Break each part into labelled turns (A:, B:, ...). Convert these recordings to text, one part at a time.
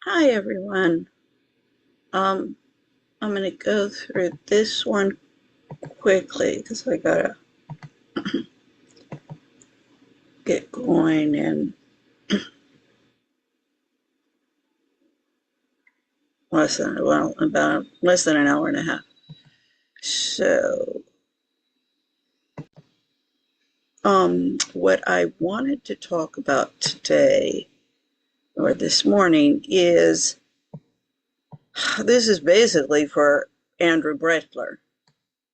A: Hi everyone. Um, I'm gonna go through this one quickly because I gotta get going in about less than an hour and a half. So, what I wanted to talk about today or this morning is this is basically for Andrew Brettler.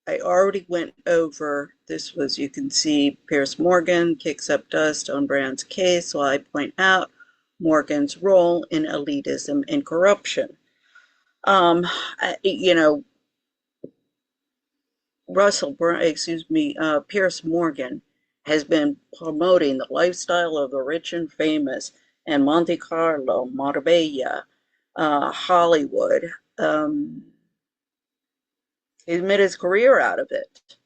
A: I already went over this was you can see Pierce Morgan kicks up dust on Brand's case, so I point out Morgan's role in elitism and corruption. Um, you know, Pierce Morgan has been promoting the lifestyle of the rich and famous in Monte Carlo, Marbella, Hollywood. He's made his career out of it,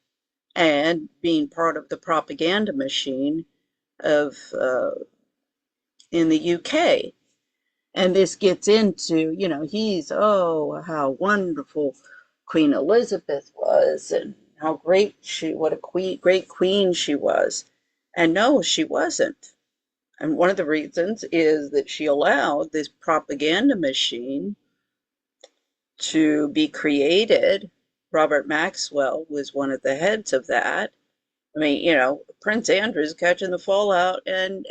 A: and being part of the propaganda machine of in the UK. And this gets into, he's how wonderful Queen Elizabeth was, and how what a great queen she was. And no, she wasn't. And one of the reasons is that she allowed this propaganda machine to be created. Robert Maxwell was one of the heads of that. I mean, Prince Andrew's catching the fallout and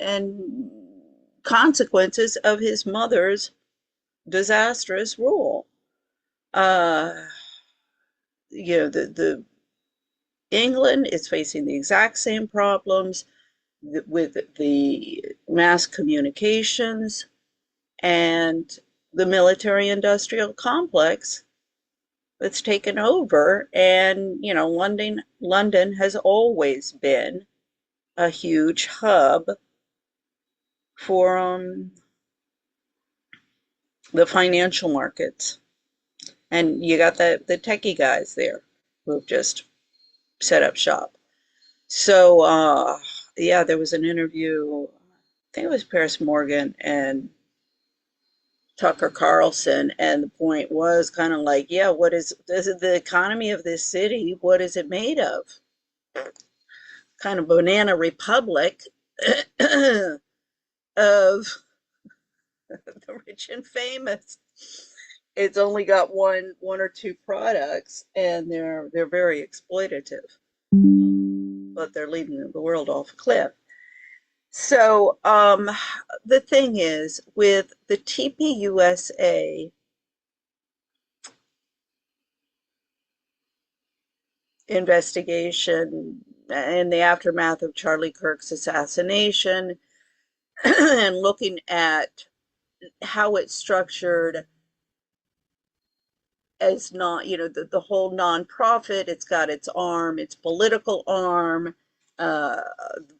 A: consequences of his mother's disastrous rule. Uh, the England is facing the exact same problems with the mass communications and the military-industrial complex that's taken over. And London has always been a huge hub for the financial markets. And you got the techie guys there who've just set up shop. So, yeah, there was an interview, I think it was Paris Morgan and Tucker Carlson, and the point was kind of like, yeah, what is this is the economy of this city? What is it made of? Kind of banana republic of the rich and famous. It's only got one or two products, and they're very exploitative, but they're leading the world off a cliff. So the thing is, with the TPUSA investigation in the aftermath of Charlie Kirk's assassination, and looking at how it's structured as not, the whole nonprofit, it's got its arm, its political arm, the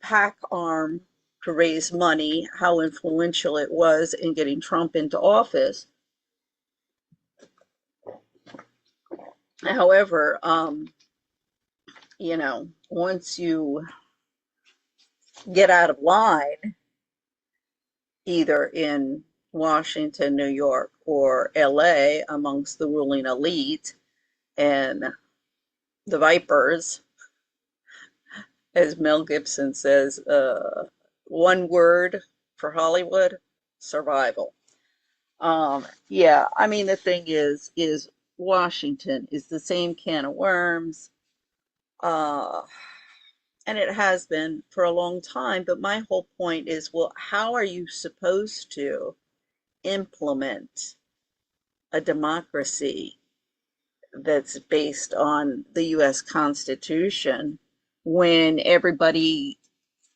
A: PAC arm to raise money, how influential it was in getting Trump into office. However, once you get out of line, either in Washington, New York, or LA, amongst the ruling elite and the vipers, as Mel Gibson says, one word for Hollywood: survival. Yeah, I mean the thing is Washington is the same can of worms, uh, and it has been for a long time. But my whole point is, well, how are you supposed to implement a democracy that's based on the U.S. Constitution when everybody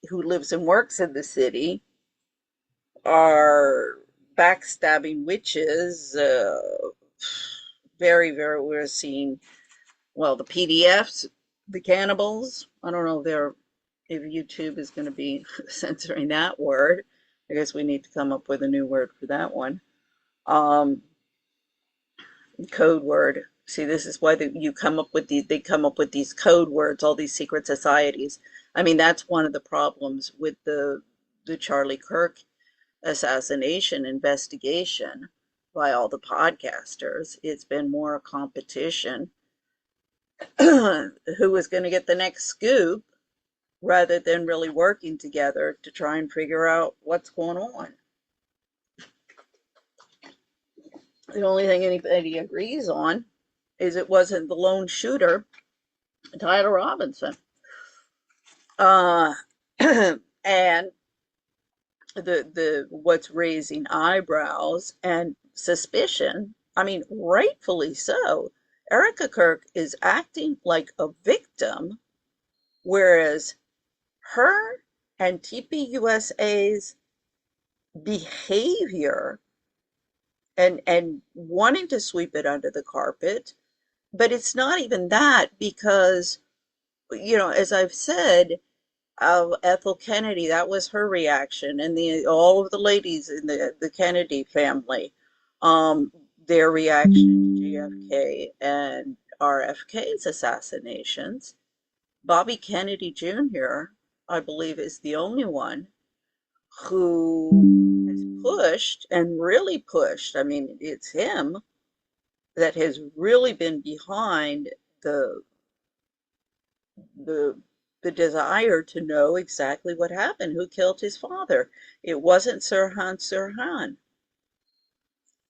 A: who lives and works in the city are backstabbing witches? We're seeing, well, the PDFs, the cannibals. I don't know if YouTube is going to be censoring that word. I guess we need to come up with a new word for that one. Um, Code word. See, this is why they come up with these code words, all these secret societies. I mean, that's one of the problems with the Charlie Kirk assassination investigation. by all the podcasters. It's been more a competition who was going to get the next scoop rather than really working together to try and figure out what's going on. The only thing anybody agrees on is it wasn't the lone shooter, Tyler Robinson. Uh, and the what's raising eyebrows and suspicion, I mean, rightfully so. Erica Kirk is acting like a victim, whereas her and TPUSA's behavior and wanting to sweep it under the carpet, but it's not even that because, as I've said, Ethel Kennedy, that was her reaction, and all of the ladies in the Kennedy family, um, their reaction to JFK and RFK's assassinations. Bobby Kennedy Jr., I believe, is the only one who has pushed and really pushed. I mean, it's him that has really been behind the the the desire to know exactly what happened, who killed his father. It wasn't Sirhan Sirhan.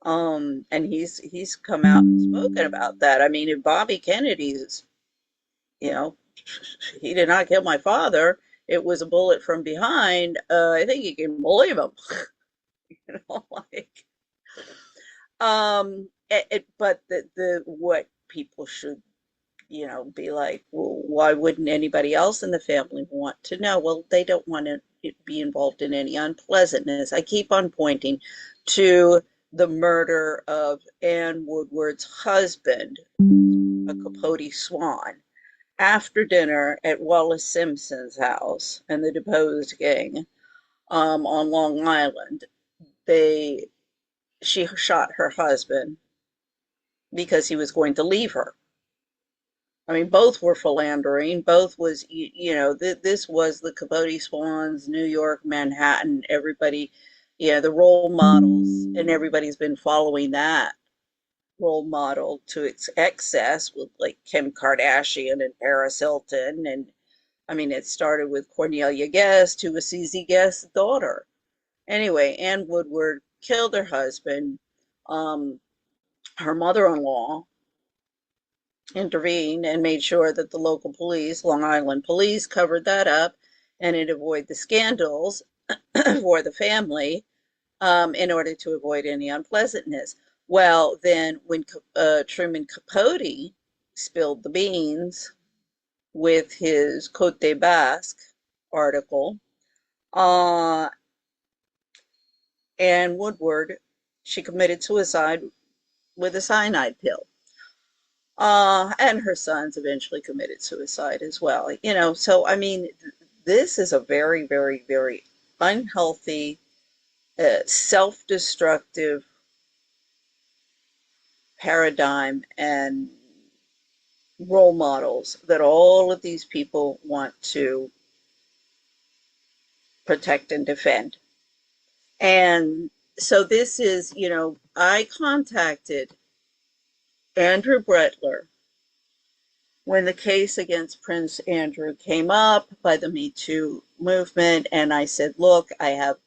A: And he's come out and spoken about that. I mean, if Bobby Kennedy's, you know, he did not kill my father, it was a bullet from behind, I think you can believe him. Like, but the what people should, be like, well, why wouldn't anybody else in the family want to know? Well, they don't want to be involved in any unpleasantness. I keep on pointing to the murder of Ann Woodward's husband, a Capote Swan, after dinner at Wallace Simpson's house and the deposed gang, on Long Island. She shot her husband because he was going to leave her. I mean, both were philandering. Both was, this was the Capote Swans, New York, Manhattan, everybody, the role models, and everybody's been following that role model to its excess with like Kim Kardashian and Paris Hilton. And I mean, it started with Cornelia Guest, who was CZ Guest's daughter. Anyway, Ann Woodward killed her husband. Her mother-in-law intervened and made sure that the local police, Long Island police, covered that up and it avoided the scandals for the family, in order to avoid any unpleasantness. Well, then when Truman Capote spilled the beans with his Cote de Basque article, Ann Woodward, she committed suicide with a cyanide pill. And her sons eventually committed suicide as well. So I mean, this is a very, very, very unhealthy, self-destructive paradigm and role models that all of these people want to protect and defend. And so this is, I contacted Andrew Brettler when the case against Prince Andrew came up by the Me Too movement, and I said, look, I have,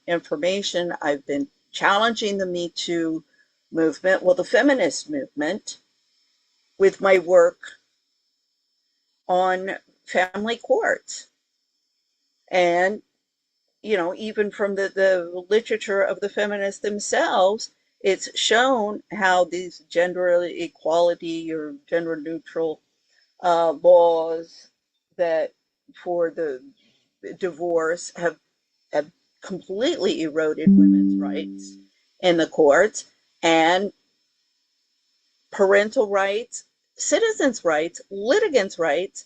A: information. I've been challenging the Me Too movement, well, the feminist movement, with my work on family courts. And, even from the literature of the feminists themselves, it's shown how these gender equality or gender neutral laws that for the divorce have completely eroded women's rights in the courts, and parental rights, citizens' rights, litigants' rights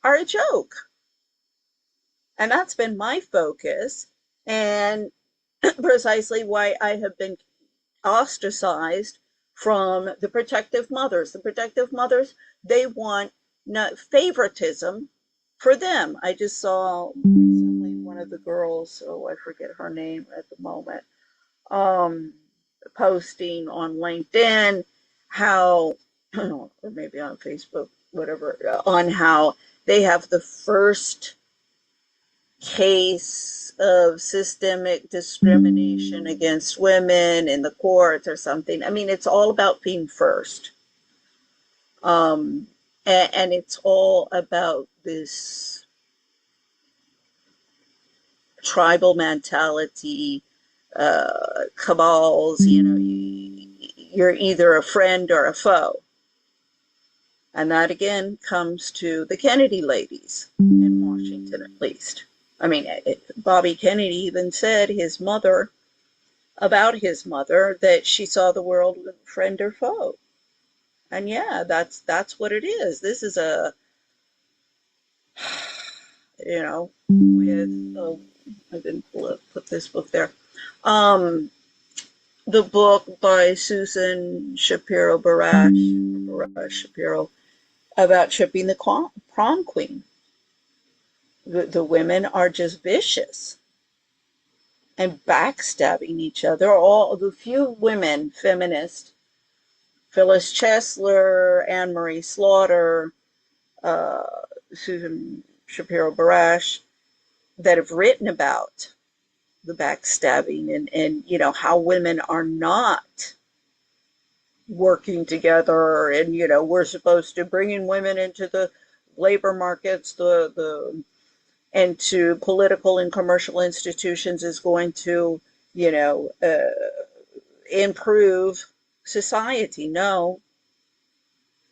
A: are a joke. And that's been my focus, and precisely why I have been ostracized from the protective mothers. The protective mothers, they want favoritism for them. I just saw recently one of the girls, I forget her name at the moment, posting on LinkedIn how, or maybe on Facebook, whatever, on how they have the first case of systemic discrimination against women in the courts or something. I mean, it's all about being first. And it's all about this tribal mentality, cabals, you're either a friend or a foe. And that again comes to the Kennedy ladies in Washington, at least. I mean, Bobby Kennedy even said about his mother, that she saw the world with friend or foe. And yeah, that's what it is. This is I didn't put this book there. The book by Susan Shapiro Barash Shapiro, about shipping the prom queen. The women are just vicious and backstabbing each other. All the few women feminists, Phyllis Chesler, Anne Marie Slaughter, Susan Shapiro Barash, that have written about the backstabbing and how women are not working together, and we're supposed to bring in women into the labor markets, and to political and commercial institutions is going to improve society. No,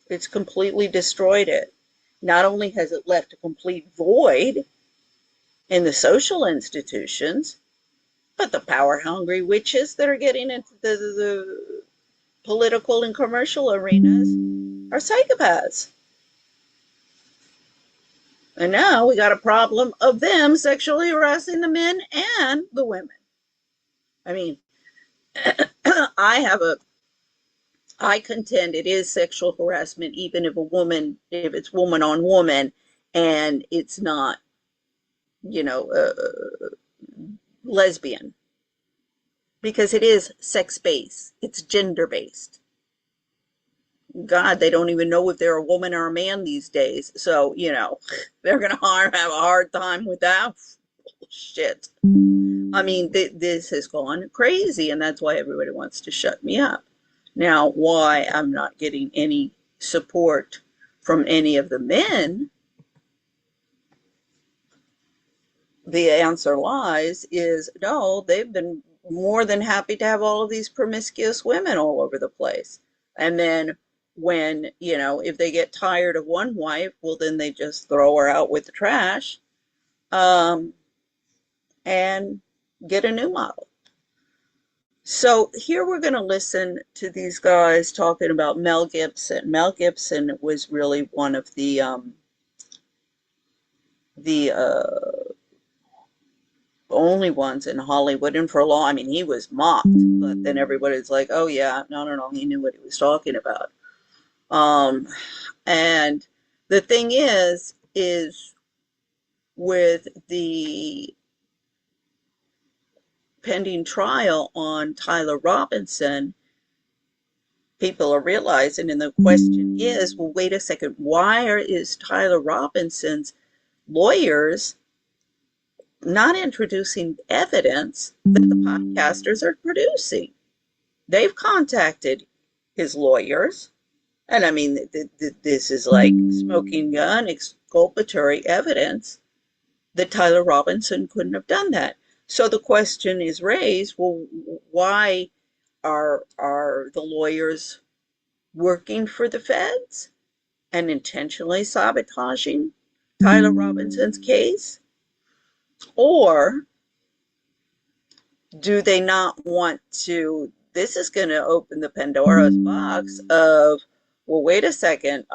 A: it's completely destroyed it. Not only has it left a complete void in the social institutions, but the power-hungry witches that are getting into the political and commercial arenas are psychopaths. And now we got a problem of them sexually harassing the men and the women. I mean, I contend it is sexual harassment, even if it's woman on woman, and it's not, lesbian, because it is sex-based. It's gender-based. God, they don't even know if they're a woman or a man these days. So, they're going to have a hard time with that shit. I mean, this has gone crazy, and that's why everybody wants to shut me up. Now, why I'm not getting any support from any of the men, the answer lies is no, they've been more than happy to have all of these promiscuous women all over the place. And then when, if they get tired of one wife, well, then they just throw her out with the trash, and get a new model. So here we're going to listen to these guys talking about Mel Gibson. Mel Gibson was really one of the only ones in Hollywood, and for a long, I mean, he was mocked, but then everybody's like, oh yeah, no, he knew what he was talking about. And the thing is with the pending trial on Tyler Robinson, people are realizing, and the question is, well, wait a second, why is Tyler Robinson's lawyers not introducing evidence that the podcasters are producing? They've contacted his lawyers, and I mean, this is like smoking gun, exculpatory evidence that Tyler Robinson couldn't have done that. So the question is raised, well, why are the lawyers working for the feds and intentionally sabotaging Tyler Robinson's case? Or do they not want to? This is going to open the Pandora's box of, well, wait a second,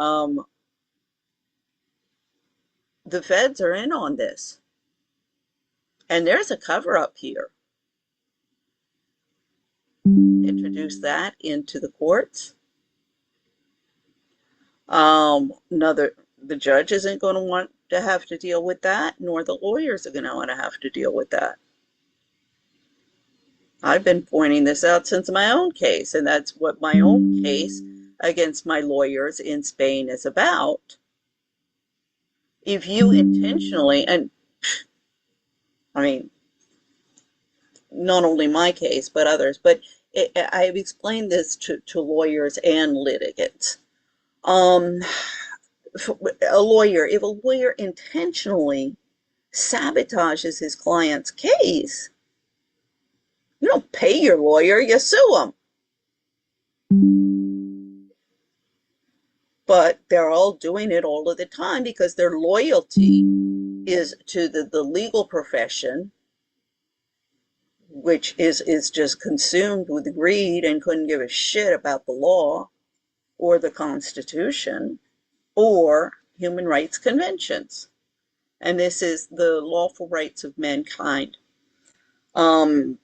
A: the feds are in on this, and there's a cover-up here. Introduce that into the courts. The judge isn't going to want to have to deal with that, nor the lawyers are going to want to have to deal with that. I've been pointing this out since my own case, and that's what my own case against my lawyers in Spain is about. If you intentionally, and I mean, not only my case, but others, but I've explained this to lawyers and litigants. Um, if a lawyer intentionally sabotages his client's case, you don't pay your lawyer, you sue him. But they're all doing it all of the time because their loyalty is to the legal profession, which is just consumed with greed and couldn't give a shit about the law or the Constitution or human rights conventions. And this is the lawful rights of mankind. Um,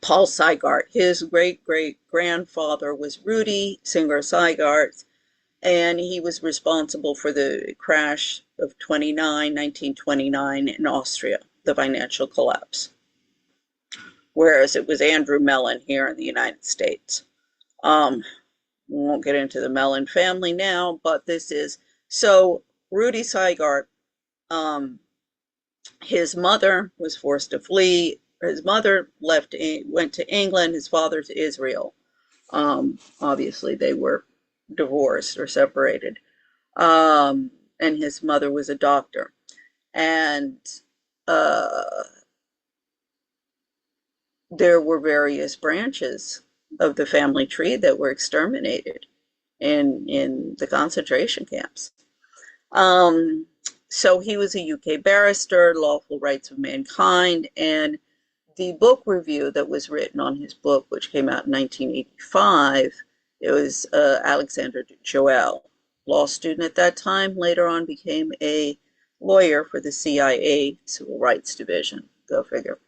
A: Paul Sygart, his great great grandfather was Rudy Singer Sygart, and he was responsible for the crash of 1929 in Austria, the financial collapse. Whereas it was Andrew Mellon here in the United States. We won't get into the Mellon family now, but this is so Rudy Sygart. His mother was forced to flee. His mother went to England. His father to Israel. Obviously, they were divorced or separated. And his mother was a doctor. And there were various branches of the family tree that were exterminated in the concentration camps. So he was a UK barrister, Lawful Rights of Mankind, and the book review that was written on his book, which came out in 1985, it was Alexander Joel, law student at that time, later on became a lawyer for the CIA Civil Rights Division. Go figure.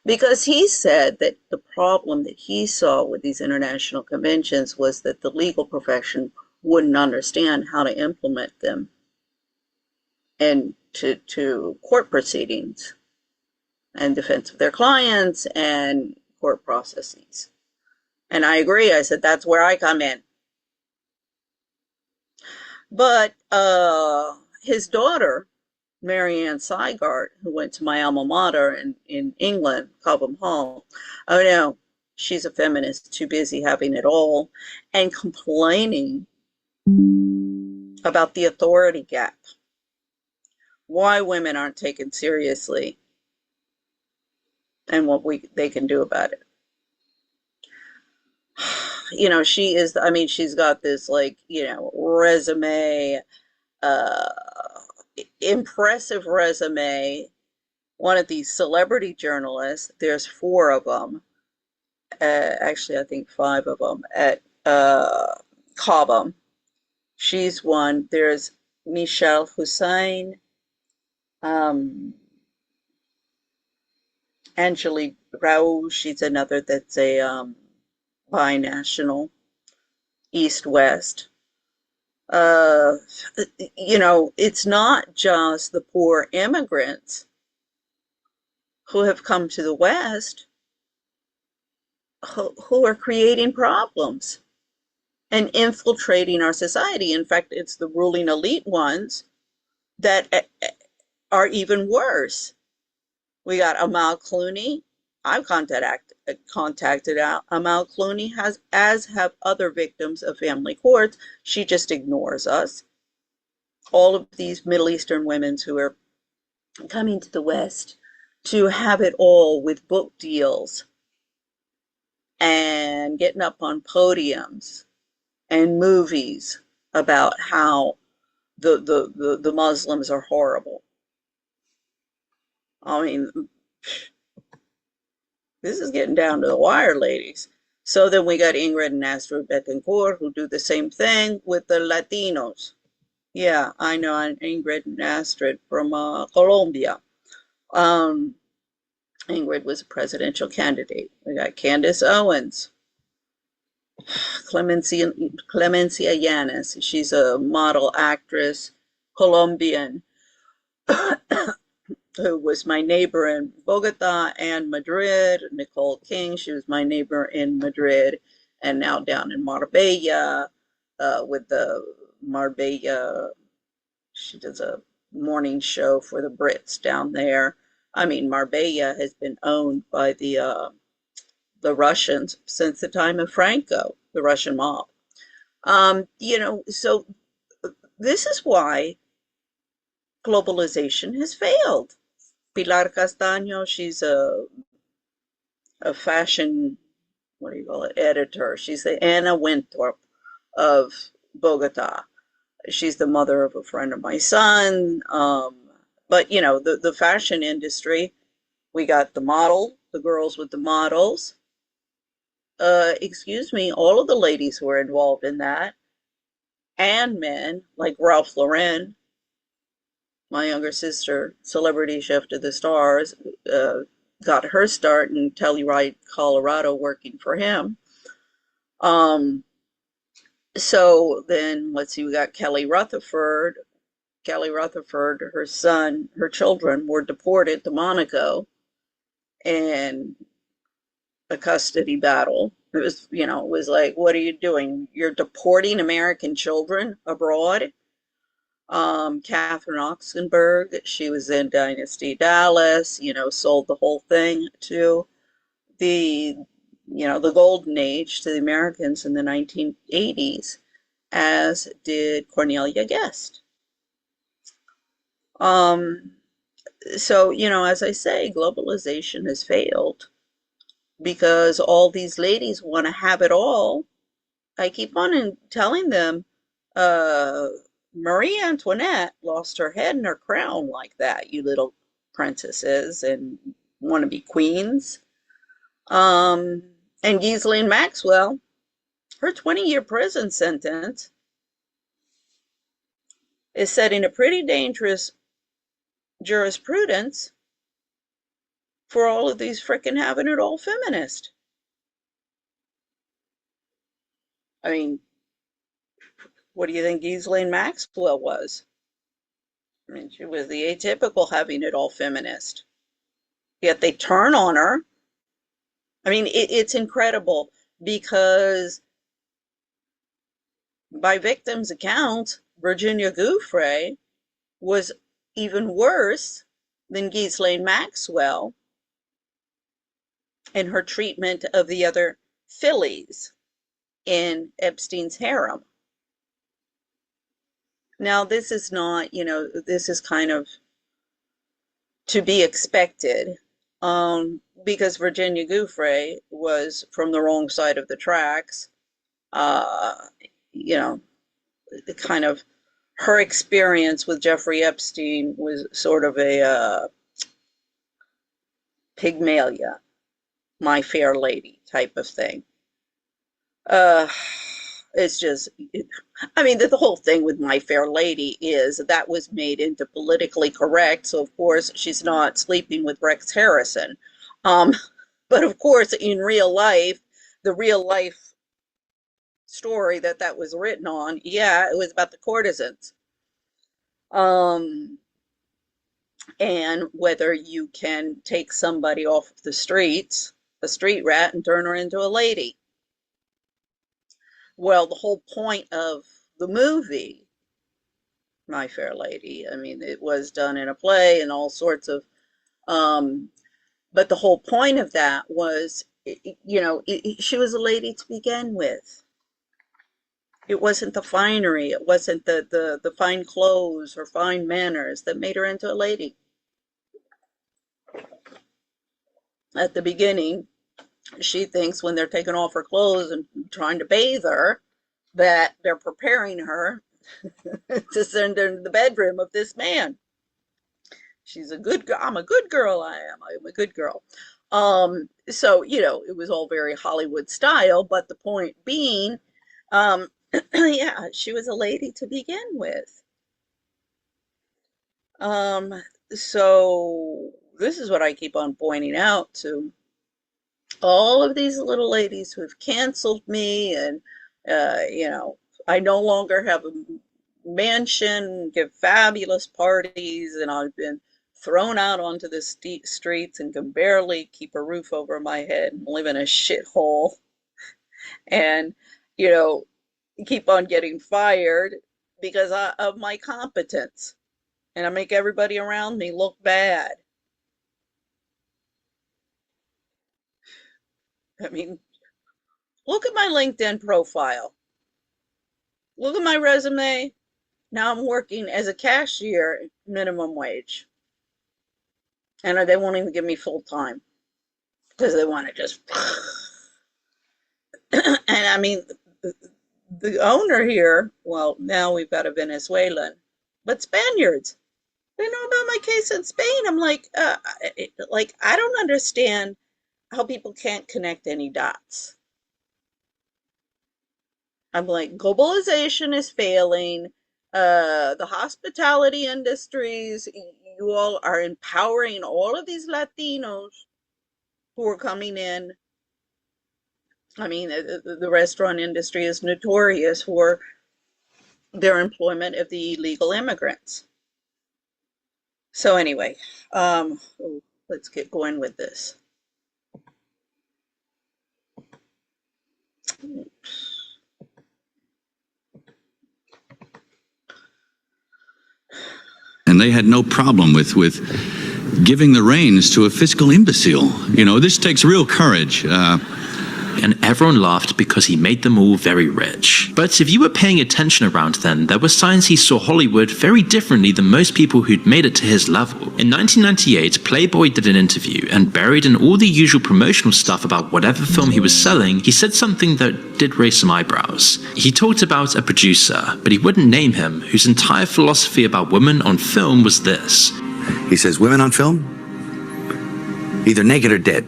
A: Because he said that the problem that he saw with these international conventions was that the legal profession wouldn't understand how to implement them and to court proceedings and defense of their clients and court processes. And I agree. I said, that's where I come in. But his daughter, Marianne Sygart, who went to my alma mater in England, Cobham Hall, oh no, she's a feminist, too busy having it all, and complaining about the authority gap. Why women aren't taken seriously and what they can do about it. You know, she is, I mean, she's got this, like, you know, resume, impressive resume. One of these celebrity journalists, there's 4 of them, actually I think 5 of them at Cobham. She's one. There's Michelle Hussein, Angelique Rao, she's another that's a binational, East-West. You know, it's not just the poor immigrants who have come to the West who are creating problems and infiltrating our society. In fact, it's the ruling elite ones that are even worse. We got Amal Clooney. I've contacted Amal Clooney, as have other victims of family courts. She just ignores us. All of these Middle Eastern women who are coming to the West to have it all with book deals and getting up on podiums and movies about how the Muslims are horrible. I mean, this is getting down to the wire, ladies. So then we got Ingrid and Astrid Betancourt who do the same thing with the Latinos. Yeah, I know Ingrid and Astrid from Colombia. Ingrid was a presidential candidate. We got Candace Owens, Clemencia Llanes. She's a model actress, Colombian. who was my neighbor in Bogota and Madrid. Nicole King, she was my neighbor in Madrid and now down in Marbella with the Marbella. She does a morning show for the Brits down there. I mean, Marbella has been owned by the Russians since the time of Franco, the Russian mob. So this is why globalization has failed. Pilar Castaño, she's a fashion, what do you call it, editor. She's the Anna Winthorpe of Bogota. She's the mother of a friend of my son. But the fashion industry, we got the model, the girls with the models. Excuse me, all of the ladies who were involved in that, and men like Ralph Lauren, my younger sister, celebrity chef to the stars, got her start in Telluride, Colorado, working for him. So then, let's see, we got Kelly Rutherford. Kelly Rutherford, her son, her children were deported to Monaco in a custody battle. It was like, what are you doing? You're deporting American children abroad? Catherine Oxenberg, she was in Dynasty Dallas, sold the whole thing to the, the golden age to the Americans in the 1980s, as did Cornelia Guest. So, as I say, globalization has failed because all these ladies want to have it all. I keep on telling them, Marie Antoinette lost her head and her crown like that, you little princesses and want to be queens. And Ghislaine Maxwell, her 20-year prison sentence is setting a pretty dangerous jurisprudence for all of these frickin' having it all feminist. I mean, what do you think Ghislaine Maxwell was? I mean, she was the atypical having it all feminist. Yet they turn on her. I mean, it's incredible because by victims' accounts, Virginia Giuffre was even worse than Ghislaine Maxwell in her treatment of the other fillies in Epstein's harem. Now, this is not, this is kind of to be expected, because Virginia Giuffre was from the wrong side of the tracks. You know, kind of her experience with Jeffrey Epstein was sort of a Pygmalion, My Fair Lady type of thing. It's just, I mean, the whole thing with My Fair Lady is that was made into politically correct. So, of course, she's not sleeping with Rex Harrison. But, of course, in real life, the real life story that was written on, yeah, it was about the courtesans. And whether you can take somebody off of the streets, a street rat, and turn her into a lady. Well, the whole point of the movie, My Fair Lady, I mean, it was done in a play and all sorts of, but the whole point of that was, she was a lady to begin with. It wasn't the finery, it wasn't the fine clothes or fine manners that made her into a lady. At the beginning, she thinks when they're taking off her clothes and trying to bathe her, that they're preparing her to send her into the bedroom of this man. She's a good girl. I'm a good girl. I'm a good girl. So, it was all very Hollywood style, but the point being, yeah, she was a lady to begin with. So this is what I keep on pointing out to all of these little ladies who have canceled me, and I no longer have a mansion, give fabulous parties, and I've been thrown out onto the streets and can barely keep a roof over my head and live in a shithole and, you know, keep on getting fired because of my competence. And I make everybody around me look bad. I mean, look at my LinkedIn profile. Look at my resume. Now I'm working as a cashier, minimum wage. And they won't even give me full time because they want to just. And I mean, the owner here, well, now we've got a Venezuelan, but Spaniards. They know about my case in Spain. I'm like, I don't understand how people can't connect any dots. I'm like, globalization is failing. The hospitality industries, you all are empowering all of these Latinos who are coming in. I mean, the restaurant industry is notorious for their employment of the illegal immigrants. So anyway, let's get going with this.
B: And they had no problem with giving the reins to a fiscal imbecile. You know, this takes real courage.
C: And everyone laughed because he made them all very rich. But if you were paying attention around then, there were signs he saw Hollywood very differently than most people who'd made it to his level. In 1998, Playboy did an interview, and buried in all the usual promotional stuff about whatever film he was selling, he said something that did raise some eyebrows. He talked about a producer, but he wouldn't name him, whose entire philosophy about women on film was this.
D: He says, women on film, either naked or dead.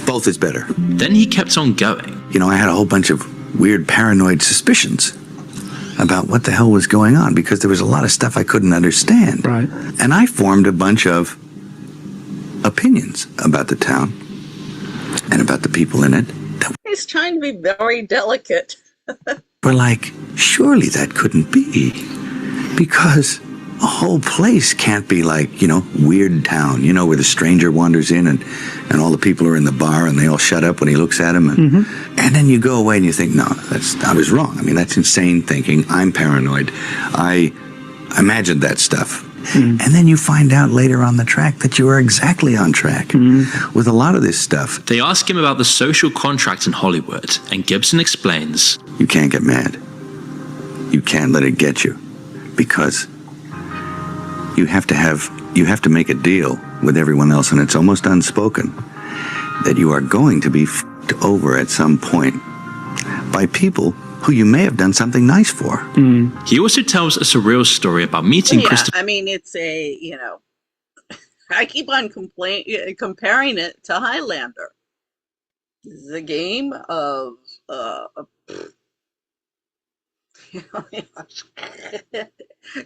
D: Both is better.
C: Then he kept on going.
D: You know, I had a whole bunch of weird paranoid suspicions about what the hell was going on because there was a lot of stuff I couldn't understand.
E: Right.
D: And I formed a bunch of opinions about the town and about the people in it.
A: He's trying to be very delicate.
D: We're like, surely that couldn't be because a whole place can't be like, you know, Weird Town, you know, where the stranger wanders in and all the people are in the bar and they all shut up when he looks at them. And then you go away and you think, no, I was wrong. I mean, that's insane thinking. I'm paranoid. I imagined that stuff. And then you find out later on the track that you are exactly on track with a lot of this stuff.
C: They ask him about the social contract in Hollywood, and Gibson explains,
D: you can't get mad. You can't let it get you because you have to make a deal with everyone else, and it's almost unspoken that you are going to be f***ed over at some point by people who you may have done something nice for.
C: He also tells a surreal story about meeting Christopher.
A: I mean, it's a, you know, I keep on comparing it to Highlander. This is a game of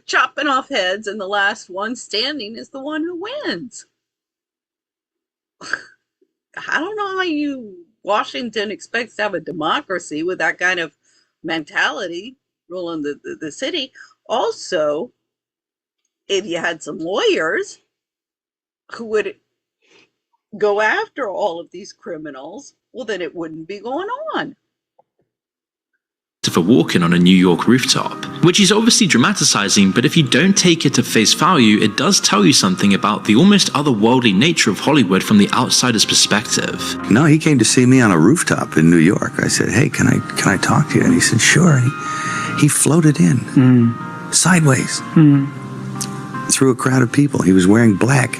A: chopping off heads, and the last one standing is the one who wins. I don't know how Washington expects to have a democracy with that kind of mentality ruling the city. Also, if you had some lawyers who would go after all of these criminals, well, then it wouldn't be going on.
C: For walking on a New York rooftop, which he's obviously dramatizing, but if you don't take it at face value, it does tell you something about the almost otherworldly nature of Hollywood from the outsider's perspective.
D: No, he came to see me on a rooftop in New York. I said, hey, can I talk to you? And he said, sure. And he floated in sideways through a crowd of people. He was wearing black.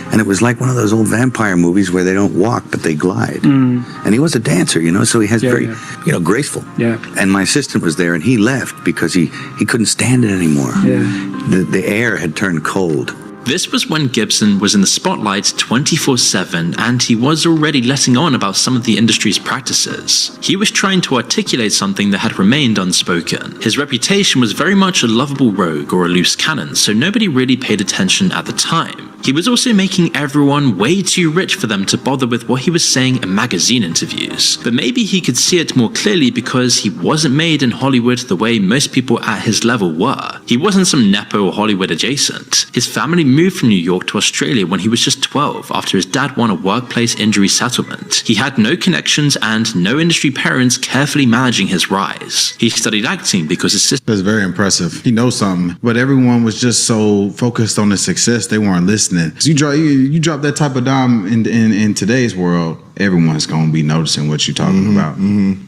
D: And it was like one of those old vampire movies where they don't walk, but they glide. And he was a dancer, you know, so he has you know, graceful. And my assistant was there, and he left because he couldn't stand it anymore. The air had turned cold.
C: This was when Gibson was in the spotlight 24/7, and he was already letting on about some of the industry's practices. He was trying to articulate something that had remained unspoken. His reputation was very much a lovable rogue or a loose cannon, so nobody really paid attention at the time. He was also making everyone way too rich for them to bother with what he was saying in magazine interviews. But maybe he could see it more clearly because he wasn't made in Hollywood the way most people at his level were. He wasn't some Nepo or Hollywood adjacent. His family moved from New York to Australia when he was just 12 after his dad won a workplace injury settlement. He had no connections and no industry parents carefully managing his rise. He studied acting because his sister...
E: That's very impressive. He knows something, but everyone was just so focused on the success they weren't listening. So you drop that type of dime in today's world, everyone's gonna be noticing what you're talking about.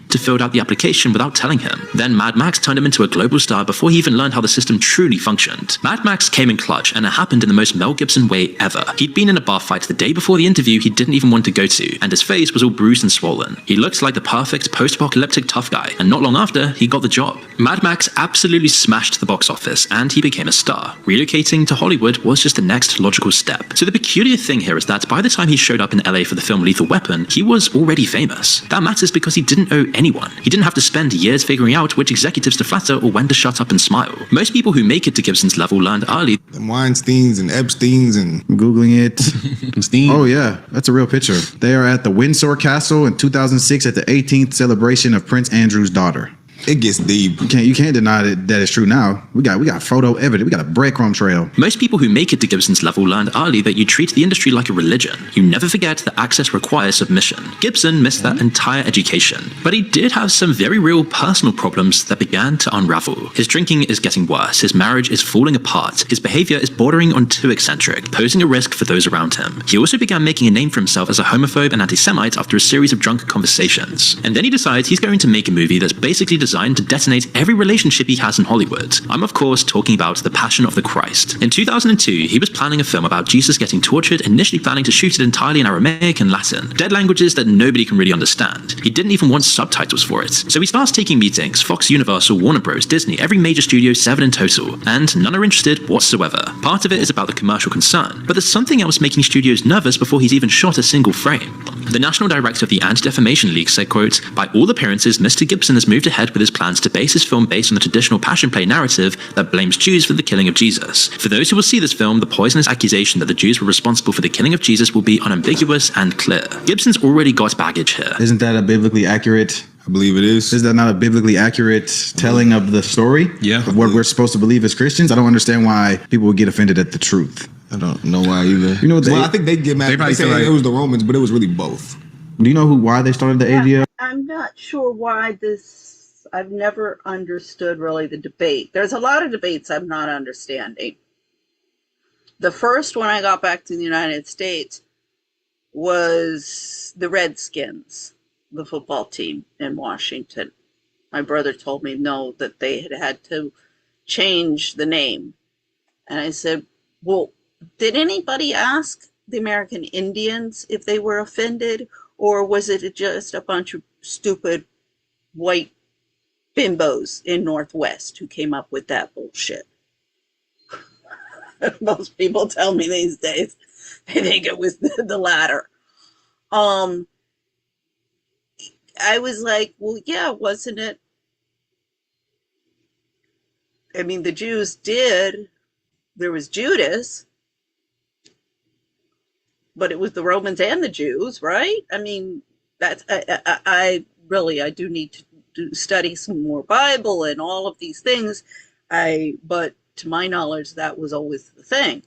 C: to fill out the application without telling him. Then Mad Max turned him into a global star before he even learned how the system truly functioned. Mad Max came in clutch, and it happened in the most Mel Gibson way ever. He'd been in a bar fight the day before the interview he didn't even want to go to, and his face was all bruised and swollen. He looked like the perfect post-apocalyptic tough guy, and not long after, he got the job. Mad Max absolutely smashed the box office, and he became a star. Relocating to Hollywood was just the next logical step. So the peculiar thing here is that by the time he showed up in LA for the film Lethal Weapon, he was already famous. That matters because he didn't owe anyone. He didn't have to spend years figuring out which executives to flatter or when to shut up and smile. Most people who make it to Gibson's level learned early.
F: The Weinsteins and Epsteins and...
E: Googling it.
F: Steve.
E: Oh yeah, that's a real picture. They are at the Windsor Castle in 2006 at the 18th celebration of Prince Andrew's daughter.
F: It gets deep.
E: You can't deny that it's true now. We got photo evidence. We got a breadcrumb trail.
C: Most people who make it to Gibson's level learned early that you treat the industry like a religion. You never forget that access requires submission. Gibson missed that entire education. But he did have some very real personal problems that began to unravel. His drinking is getting worse. His marriage is falling apart. His behavior is bordering on too eccentric, posing a risk for those around him. He also began making a name for himself as a homophobe and anti-Semite after a series of drunk conversations. And then he decides he's going to make a movie that's basically designed to detonate every relationship he has in Hollywood. I'm of course talking about The Passion of the Christ. In 2002, he was planning a film about Jesus getting tortured, initially planning to shoot it entirely in Aramaic and Latin, dead languages that nobody can really understand. He didn't even want subtitles for it. So he starts taking meetings, Fox, Universal, Warner Bros, Disney, every major studio, 7 in total, and none are interested whatsoever. Part of it is about the commercial concern, but there's something else making studios nervous before he's even shot a single frame. The National Director of the Anti-Defamation League said, quote, "By all appearances, Mr. Gibson has moved ahead with his plans to base his film based on the traditional passion play narrative that blames Jews for the killing of Jesus. For those who will see this film, the poisonous accusation that the Jews were responsible for the killing of Jesus will be unambiguous and clear." Gibson's already got baggage here.
E: Isn't that a biblically accurate?
F: I believe it is.
E: Is that not a biblically accurate telling of the story?
F: Yeah.
E: Of what we're supposed to believe as Christians? I don't understand why people would get offended at the truth.
F: I don't know why either.
E: You know what
F: I think they get mad. They say it was the Romans, but it was really both.
E: Do you know why they started the ADL?
A: I'm not sure why this, I've never understood really the debate. There's a lot of debates I'm not understanding. The first when I got back to the United States was the Redskins, the football team in Washington. My brother told me no, that they had to change the name. And I said, well, did anybody ask the American Indians if they were offended? Or was it just a bunch of stupid white bimbos in Northwest who came up with that bullshit? Most people tell me these days they think it was the latter. I was like, well, yeah, wasn't it? I mean, the Jews did. There was Judas. But it was the Romans and the Jews, right? I mean, that's I do need to study some more Bible and all of these things. But to my knowledge, that was always the thing.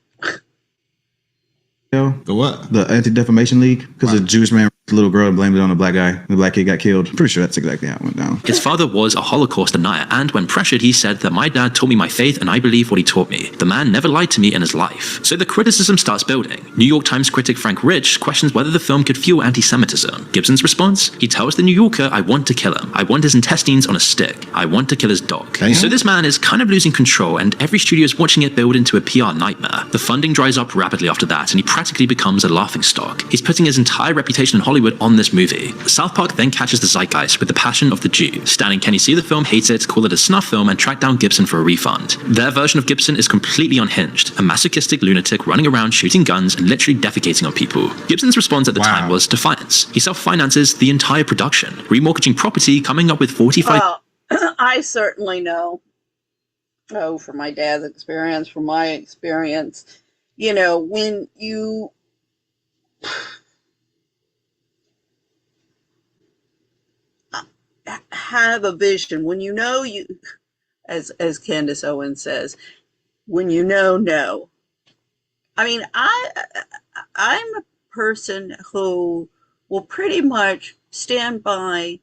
E: The
F: what?
E: The Anti-Defamation League, because the Jewish man, the little girl, blamed it on the black guy. The black kid got killed. Pretty sure that's exactly how it went down.
C: His father was a Holocaust denier, and when pressured, he said that my dad taught me my faith and I believe what he taught me. The man never lied to me in his life. So the criticism starts building. New York Times critic Frank Rich questions whether the film could fuel anti-Semitism. Gibson's response? He tells the New Yorker, "I want to kill him. I want his intestines on a stick. I want to kill his dog."
E: Damn.
C: So this man is kind of losing control, and every studio is watching it build into a PR nightmare. The funding dries up rapidly after that, and he practically becomes a laughingstock. He's putting his entire reputation in Hollywood on this movie. South Park then catches the zeitgeist with The Passion of the Jew. Stan and Kenny see the film, hate it, call it a snuff film, and track down Gibson for a refund. Their version of Gibson is completely unhinged, a masochistic lunatic running around shooting guns and literally defecating on people. Gibson's response at the time was defiance. He self-finances the entire production, remortgaging property, coming up with 45...
A: Well, I certainly know, from my dad's experience, from my experience, when you have a vision, when you, as Candace Owens says, when know. I mean, I'm a person who will pretty much stand by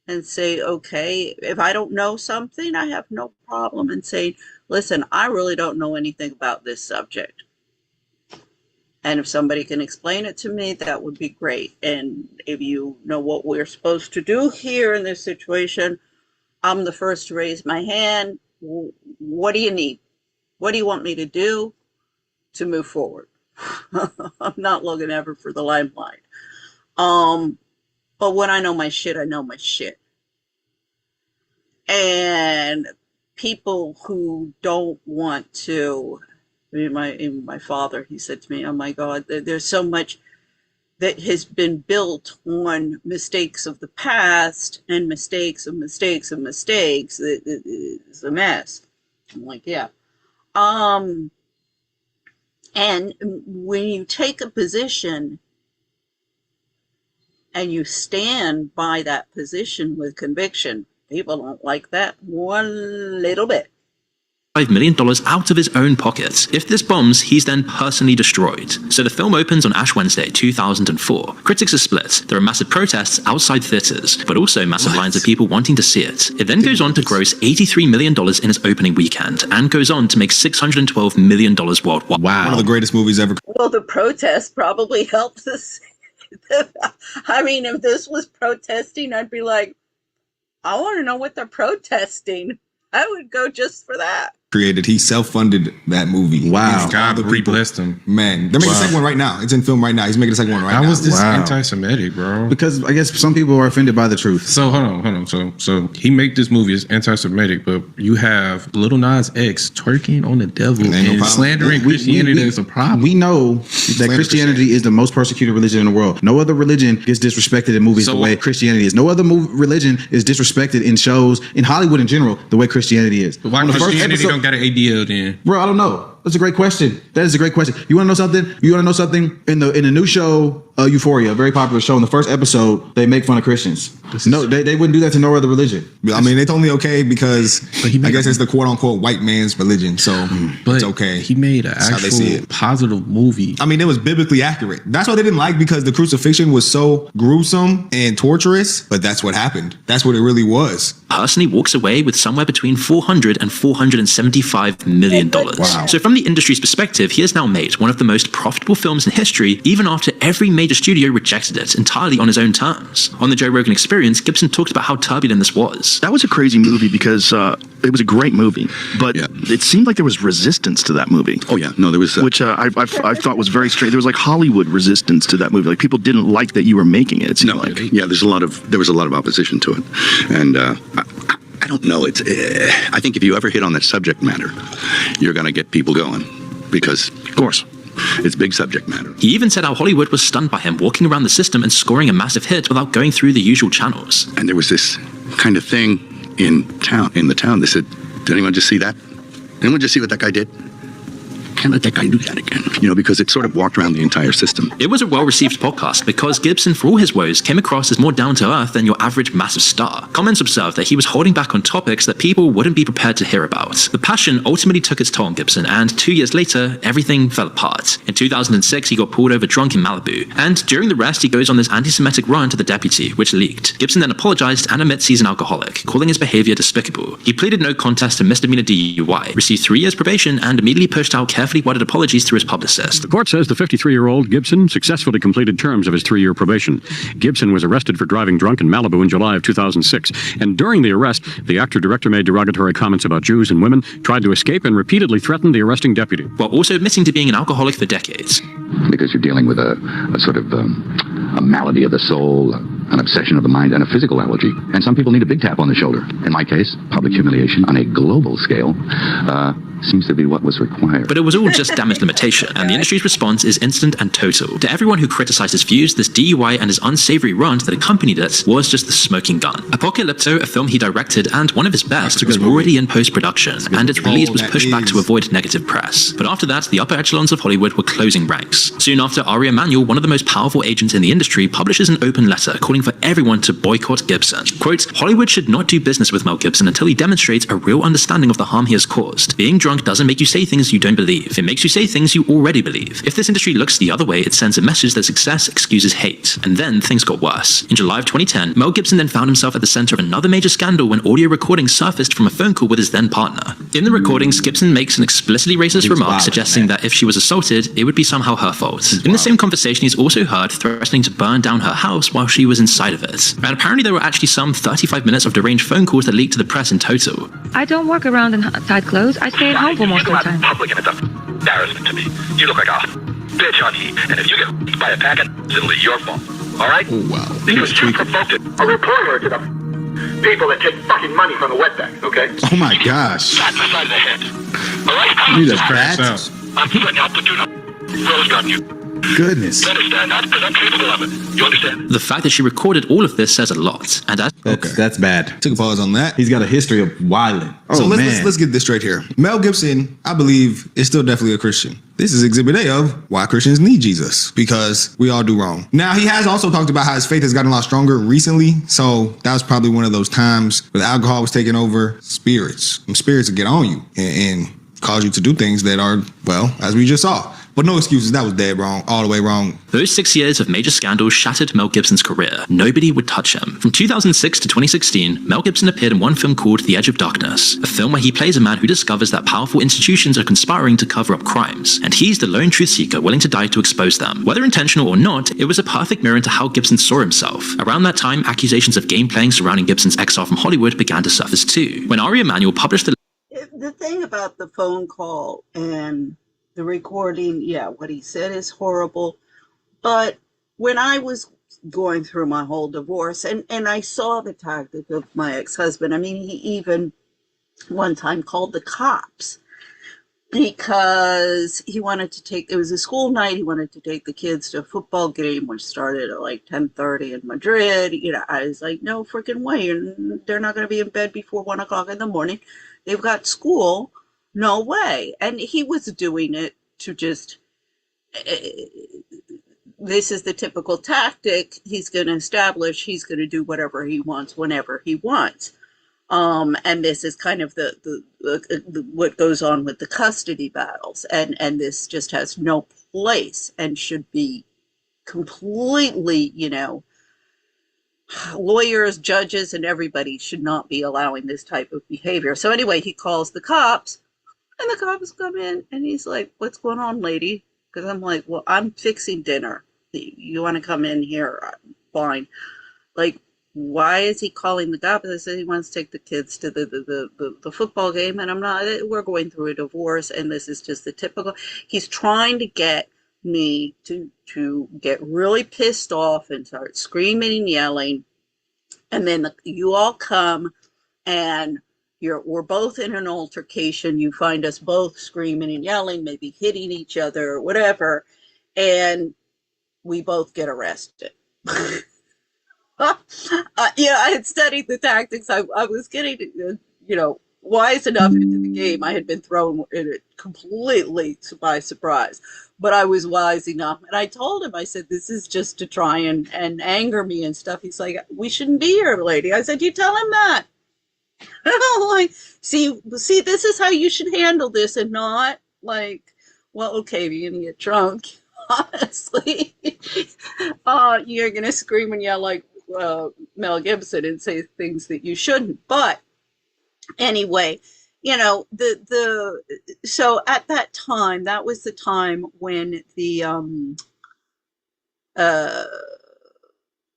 A: and say, okay, if I don't know something, I have no problem in saying, listen, I really don't know anything about this subject. And if somebody can explain it to me, that would be great. And if you know what we're supposed to do here in this situation, I'm the first to raise my hand. What do you need? What do you want me to do to move forward? I'm not looking ever for the limelight. But when I know my shit, I know my shit. And people who don't want to, even my father, he said to me, oh my God, there's so much that has been built on mistakes of the past and mistakes of mistakes of mistakes. It's a mess. I'm like, yeah. And when you take a position and you stand by that position with conviction, people don't like that one little bit.
C: $5 million out of his own pocket. If this bombs, he's then personally destroyed. So the film opens on Ash Wednesday 2004. Critics are split. There are massive protests outside theaters, but also massive lines of people wanting to see it. It then goes on to gross $83 million in its opening weekend, and goes on to make $612 million worldwide.
F: Wow. One of the greatest movies ever.
A: Well, the protests probably helped this. I mean, if this was protesting, I'd be like, I want to know what they're protesting. I would go just for that.
F: Created. He self-funded that movie.
E: Wow.
G: God blessed him.
F: Man, they're making a second one right now. It's in film right now. He's making a second one right now.
G: How was this anti-Semitic, bro?
E: Because I guess some people are offended by the truth.
G: So hold on. So he made this movie as anti-Semitic, but you have Lil Nas X twerking on the devil and slandering Christianity as a problem.
E: We know that Christianity is the most persecuted religion in the world. No other religion gets disrespected in movies the way Christianity is. No other religion is disrespected in shows, in Hollywood in general, the way Christianity is.
G: But why Christianity don't got an ADL then?
E: Bro, I don't know. That's a great question. That is a great question. You want to know something? You want to know something? In the new show, Euphoria, a very popular show, in the first episode, they make fun of Christians. No, they wouldn't do that to no other religion.
F: I mean, it's only okay because I guess it's the quote unquote white man's religion, so it's okay.
G: He made an actual positive movie.
F: I mean, it was biblically accurate. That's why they didn't like, because the crucifixion was so gruesome and torturous, but that's what happened. That's what it really was.
C: Personally walks away with somewhere between $400 and $475 million.
E: Wow.
C: So from the industry's perspective, he has now made one of the most profitable films in history, even after every major studio rejected it entirely on his own terms. On the Joe Rogan Experience, Gibson talked about how turbulent this was.
H: That was a crazy movie because it was a great movie, but it seemed like there was resistance to that movie.
B: Oh yeah, no, there was,
H: which I thought was very strange. There was like Hollywood resistance to that movie. Like people didn't like that you were making it. It seemed like.
B: Yeah, there was a lot of opposition to it, and I don't know. I think if you ever hit on that subject matter, you're going to get people going, because
H: of course.
B: It's big subject matter.
C: He even said how Hollywood was stunned by him walking around the system and scoring a massive hit without going through the usual channels.
B: And there was this kind of thing in the town. They said, did anyone just see that? Anyone just see what that guy did? Can't let that guy do that again. Because it sort of walked around the entire system.
C: It was a well-received podcast because Gibson, for all his woes, came across as more down-to-earth than your average massive star. Comments observed that he was holding back on topics that people wouldn't be prepared to hear about. The passion ultimately took its toll on Gibson, and 2 years later, everything fell apart. In 2006, he got pulled over drunk in Malibu, and during the rest, he goes on this anti-Semitic run to the deputy, which leaked. Gibson then apologized and admits he's an alcoholic, calling his behavior despicable. He pleaded no contest to misdemeanor DUI, received 3 years probation, and immediately pushed out carefully worded apologies through his publicist.
I: The court says the 53-year-old Gibson successfully completed terms of his 3-year probation. Gibson was arrested for driving drunk in Malibu in July of 2006. And during the arrest, the actor-director made derogatory comments about Jews and women, tried to escape, and repeatedly threatened the arresting deputy.
C: While also admitting to being an alcoholic for decades.
B: Because you're dealing with a sort of a malady of the soul, an obsession of the mind, and a physical allergy. And some people need a big tap on the shoulder. In my case, public humiliation on a global scale. seems to be what was required.
C: But it was all just damage limitation, and the industry's response is instant and total. To everyone who criticized his views, this DUI and his unsavory rant that accompanied it was just the smoking gun. Apocalypto, a film he directed and one of his best, was already in post-production, and its release was pushed back to avoid negative press. But after that, the upper echelons of Hollywood were closing ranks. Soon after, Ari Emanuel, one of the most powerful agents in the industry, publishes an open letter calling for everyone to boycott Gibson. Quote, Hollywood should not do business with Mel Gibson until he demonstrates a real understanding of the harm he has caused. Being drunk doesn't make you say things you don't believe. It makes you say things you already believe. If this industry looks the other way, it sends a message that success excuses hate. And then things got worse. In July of 2010, Mel Gibson then found himself at the center of another major scandal when audio recordings surfaced from a phone call with his then partner. In the recordings, Gibson makes an explicitly racist remark suggesting that if she was assaulted, it would be somehow her fault. In the same conversation, he's also heard threatening to burn down her house while she was inside of it. And apparently there were actually some 35 minutes of deranged phone calls that leaked to the press in total.
J: I don't walk around in tight clothes. I stay at home for most of the time.
K: Public and it's an embarrassment to me. You look like a bitch on heat, and if you get by a pack, it's only your fault. All right?
F: Oh, wow.
K: Because you provoked it.
L: A reporter to the people that take fucking money from the wetbacks, okay?
E: Oh my gosh.
K: Pat in the side of the head. All right?
E: You just bat?
K: I'm putting out platoon up. Rose got you.
E: Goodness.
K: You understand that? Because I'm capable of it. You understand?
C: The fact that she recorded all of this says a lot. And
E: that's bad.
F: Took a pause on that.
E: He's got a history of wilding.
F: So let's get this straight here. Mel Gibson, I believe, is still definitely a Christian. This is Exhibit A of why Christians need Jesus, because we all do wrong. Now, he has also talked about how his faith has gotten a lot stronger recently. So that was probably one of those times where the alcohol was taking over. Spirits will get on you and cause you to do things that are, well, as we just saw. But no excuses, that was dead wrong, all the way wrong.
C: Those 6 years of major scandals shattered Mel Gibson's career. Nobody would touch him. From 2006 to 2016, Mel Gibson appeared in one film called The Edge of Darkness, a film where he plays a man who discovers that powerful institutions are conspiring to cover up crimes, and he's the lone truth seeker willing to die to expose them. Whether intentional or not, it was a perfect mirror into how Gibson saw himself. Around that time, accusations of game playing surrounding Gibson's exile from Hollywood began to surface too. When Ari Emanuel published
A: the thing about the phone call and the recording, yeah, what he said is horrible. But when I was going through my whole divorce and I saw the tactic of my ex-husband, I mean, he even one time called the cops because he wanted to take, it was a school night, he wanted to take the kids to a football game, which started at like 10:30 in Madrid. You know, I was like, no freaking way. They're not going to be in bed before 1 o'clock in the morning. They've got school. No way. And he was doing it to just, this is the typical tactic. He's going to establish, he's going to do whatever he wants, whenever he wants. And this is kind of the what goes on with the custody battles. And this just has no place and should be completely, you know, lawyers, judges, and everybody should not be allowing this type of behavior. So anyway, he calls the cops, and the cops come in, and he's like, what's going on, lady? Because I'm like, well, I'm fixing dinner. You want to come in here? Fine. Like, why is he calling the cops? I said he wants to take the kids to the football game, and I'm not, we're going through a divorce, and this is just the typical, he's trying to get me to get really pissed off and start screaming and yelling, and then you all come and we're both in an altercation. You find us both screaming and yelling, maybe hitting each other or whatever, and we both get arrested. Yeah, I had studied the tactics. I was getting, you know, wise enough into the game. I had been thrown in it completely by surprise, but I was wise enough. And I told him, I said, this is just to try and anger me and stuff. He's like, we shouldn't be here, lady. I said, you tell him that. Like, see, this is how you should handle this, and not like, well, okay, you're gonna get drunk. Honestly, you're gonna scream and yell like Mel Gibson and say things that you shouldn't. But anyway, you know, so at that time, that was the time when the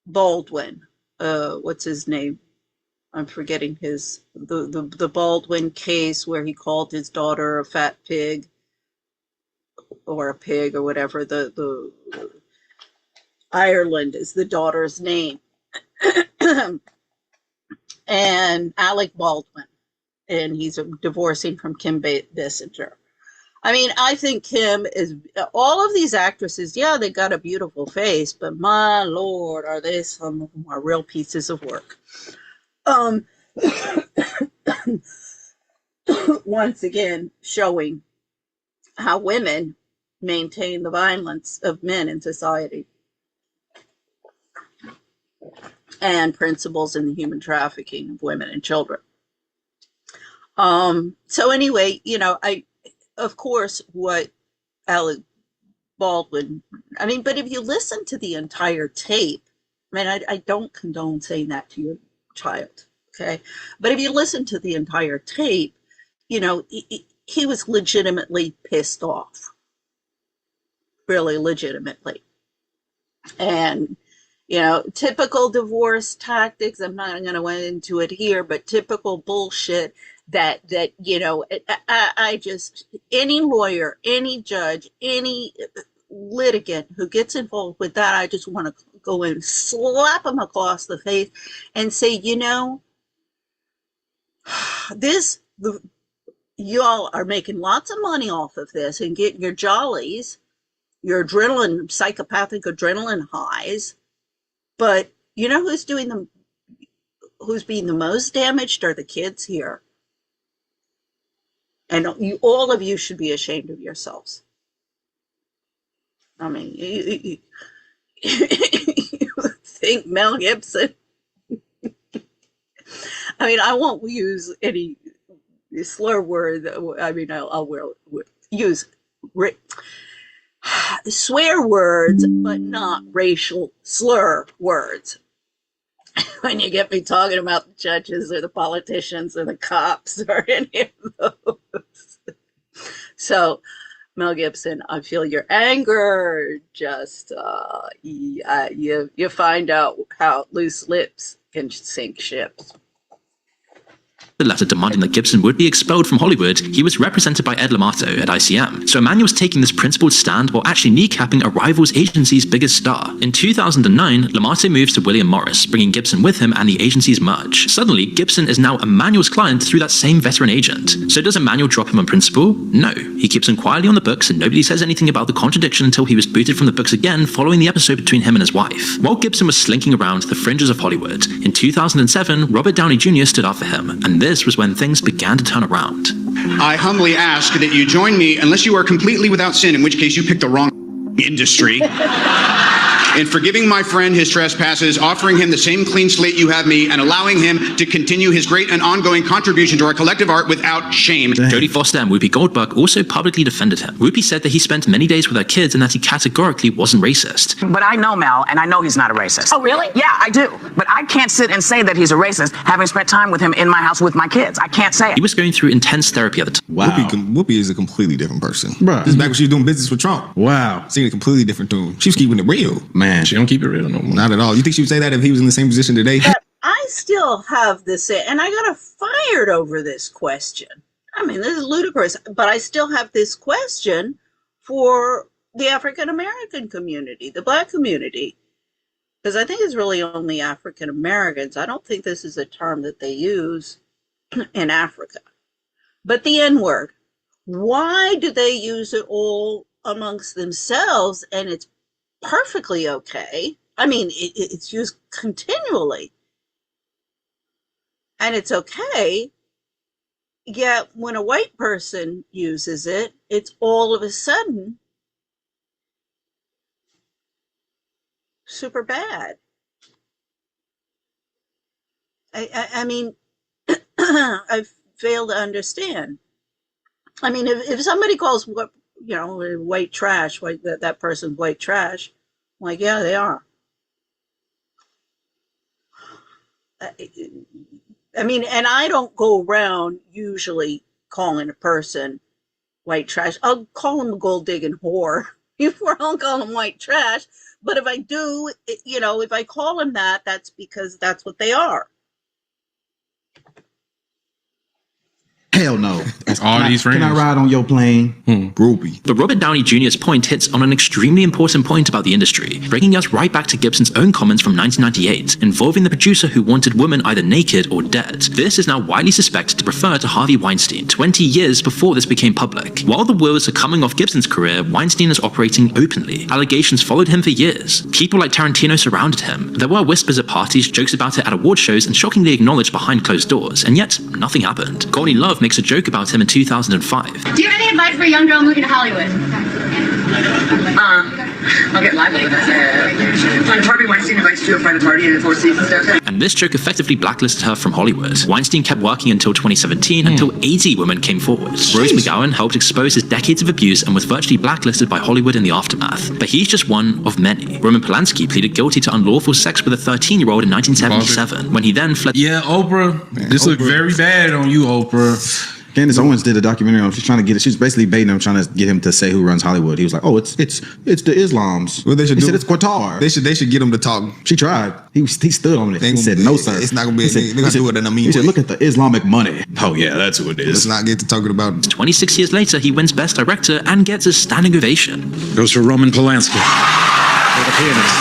A: Baldwin, what's his name? I'm forgetting the Baldwin case where he called his daughter a fat pig or a pig or whatever. The Ireland is the daughter's name. And Alec Baldwin. and he's divorcing from Kim Basinger. I mean, I think Kim is, all of these actresses, yeah, they got a beautiful face, but my Lord, are they some of them are real pieces of work. Once again, showing how women maintain the violence of men in society and principles in the human trafficking of women and children. So anyway, of course, what Alec Baldwin, but if you listen to the entire tape, I don't condone saying that to your child, okay? But if you listen to the entire tape, he was legitimately pissed off, really legitimately. And, typical divorce tactics, I'm not going to go into it here, but typical bullshit that I just, any lawyer, any judge, any litigant who gets involved with that, I just want to go and slap them across the face and say, y'all are making lots of money off of this and getting your jollies, your adrenaline, psychopathic adrenaline highs, but who's being the most damaged are the kids here. And all of you should be ashamed of yourselves. You think Mel Gibson? I won't use any slur word. I'll use swear words, but not racial slur words. When you get me talking about the judges or the politicians or the cops or any of those. So, Mel Gibson, I feel your anger. Just you find out how loose lips can sink ships.
C: The letter demanding that Gibson would be expelled from Hollywood, he was represented by Ed Lamato at ICM. So Emanuel was taking this principled stand while actually kneecapping a rival's agency's biggest star. In 2009, Lamato moves to William Morris, bringing Gibson with him and the agencies merge. Suddenly, Gibson is now Emanuel's client through that same veteran agent. So does Emanuel drop him on principle? No. He keeps him quietly on the books and nobody says anything about the contradiction until he was booted from the books again following the episode between him and his wife. While Gibson was slinking around the fringes of Hollywood, in 2007, Robert Downey Jr. stood up for him, and this was when things began to turn around.
M: I humbly ask that you join me, unless you are completely without sin, in which case you picked the wrong industry, in forgiving my friend his trespasses, offering him the same clean slate you have me, and allowing him to continue his great and ongoing contribution to our collective art without shame.
C: Jodie Foster and Whoopi Goldberg also publicly defended him. Whoopi said that he spent many days with her kids and that he categorically wasn't racist.
N: But I know Mel, and I know he's not a racist.
J: Oh, really?
N: Yeah, I do. But I can't sit and say that he's a racist, having spent time with him in my house with my kids. I can't say it.
C: He was going through intense therapy at the time.
F: Wow. Whoopi is a completely different person. Bruh. This is back when she was doing business with Trump.
E: Wow.
F: Singing a completely different tune. She was keeping it real.
E: Man.
G: She don't keep it real no more.
F: Not at all. You think she would say that if he was in the same position today?
A: But I still have this, and I got fired over this question. This is ludicrous, but I still have this question for the African American community, the Black community, because I think it's really only African Americans. I don't think this is a term that they use in Africa. But the N-word, why do they use it all amongst themselves? And it's perfectly okay. It's used continually. And it's okay. Yet when a white person uses it, it's all of a sudden super bad. I fail to understand. If somebody calls white trash, that person's white trash, I'm like, yeah, they are. And I don't go around usually calling a person white trash. I'll call them a gold digging whore before I'll call them white trash. But if I do, if I call them that, that's because that's what they are.
E: Hell no.
G: All these friends.
E: Can I ride on your plane?
F: Groupie.
C: But Robert Downey Jr.'s point hits on an extremely important point about the industry, bringing us right back to Gibson's own comments from 1998, involving the producer who wanted women either naked or dead. This is now widely suspected to refer to Harvey Weinstein, 20 years before this became public. While the wheels are coming off Gibson's career, Weinstein is operating openly. Allegations followed him for years. People like Tarantino surrounded him. There were whispers at parties, jokes about it at award shows, and shockingly acknowledged behind closed doors, and yet nothing happened. Courtney Love makes a joke about him in 2005.
J: Do you have any advice for a young girl moving to Hollywood? I'll get live with it. When Harvey Weinstein invites you to a private party in the Four Seasons downtown.
C: And this joke effectively blacklisted her from Hollywood. Weinstein kept working until 2017, until 80 women came forward. Rose McGowan helped expose his decades of abuse and was virtually blacklisted by Hollywood in the aftermath. But he's just one of many. Roman Polanski pleaded guilty to unlawful sex with a 13-year-old in 1977, when he then fled.
G: Yeah, Oprah. This looked very bad on you, Oprah.
E: Candace Owens did a documentary on him. She's trying to get it. She's basically baiting him, trying to get him to say who runs Hollywood. He was like, "Oh, it's the Islams."
F: Well, they should
E: he said it's Qatar.
F: They should get him to talk.
E: She tried. He stood on it. He said, "No, sir.
F: It's not gonna be. They're gonna do it in a mean way."
E: He said, "Look at the Islamic money." Oh yeah, that's who it is.
F: Let's not get to talking about.
C: 26 years later, he wins Best Director and gets a standing ovation.
O: Goes for Roman Polanski. The pianist.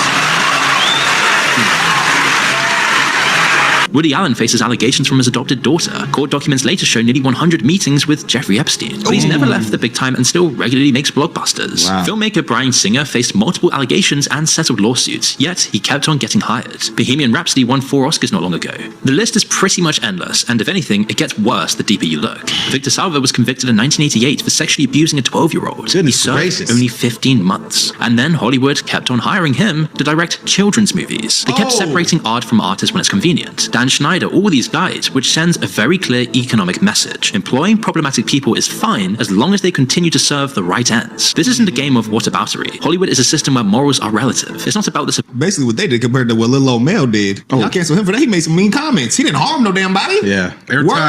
C: Woody Allen faces allegations from his adopted daughter. Court documents later show nearly 100 meetings with Jeffrey Epstein. But he's never left the big time and still regularly makes blockbusters.
E: Wow.
C: Filmmaker Bryan Singer faced multiple allegations and settled lawsuits, yet he kept on getting hired. Bohemian Rhapsody won 4 Oscars not long ago. The list is pretty much endless, and if anything, it gets worse the deeper you look. Victor Salva was convicted in 1988 for sexually abusing a 12-year-old. He served only 15 months. And then Hollywood kept on hiring him to direct children's movies. They kept separating art from artists when it's convenient. Dan Schneider, all these guys, which sends a very clear economic message. Employing problematic people is fine as long as they continue to serve the right ends. This isn't a game of whataboutery. Hollywood is a system where morals are relative. It's not about this.
F: Basically what they did compared to what little old Mel did. Y'all cancel him for that. He made some mean comments. He didn't harm no damn body.
E: Yeah.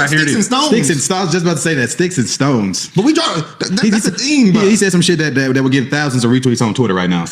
F: Sticks and stones.
E: Sticks and stones. I was just about to say that. Sticks and stones.
F: But we draw. That's the thing, bro.
E: He said some shit that would get thousands of retweets on Twitter right now.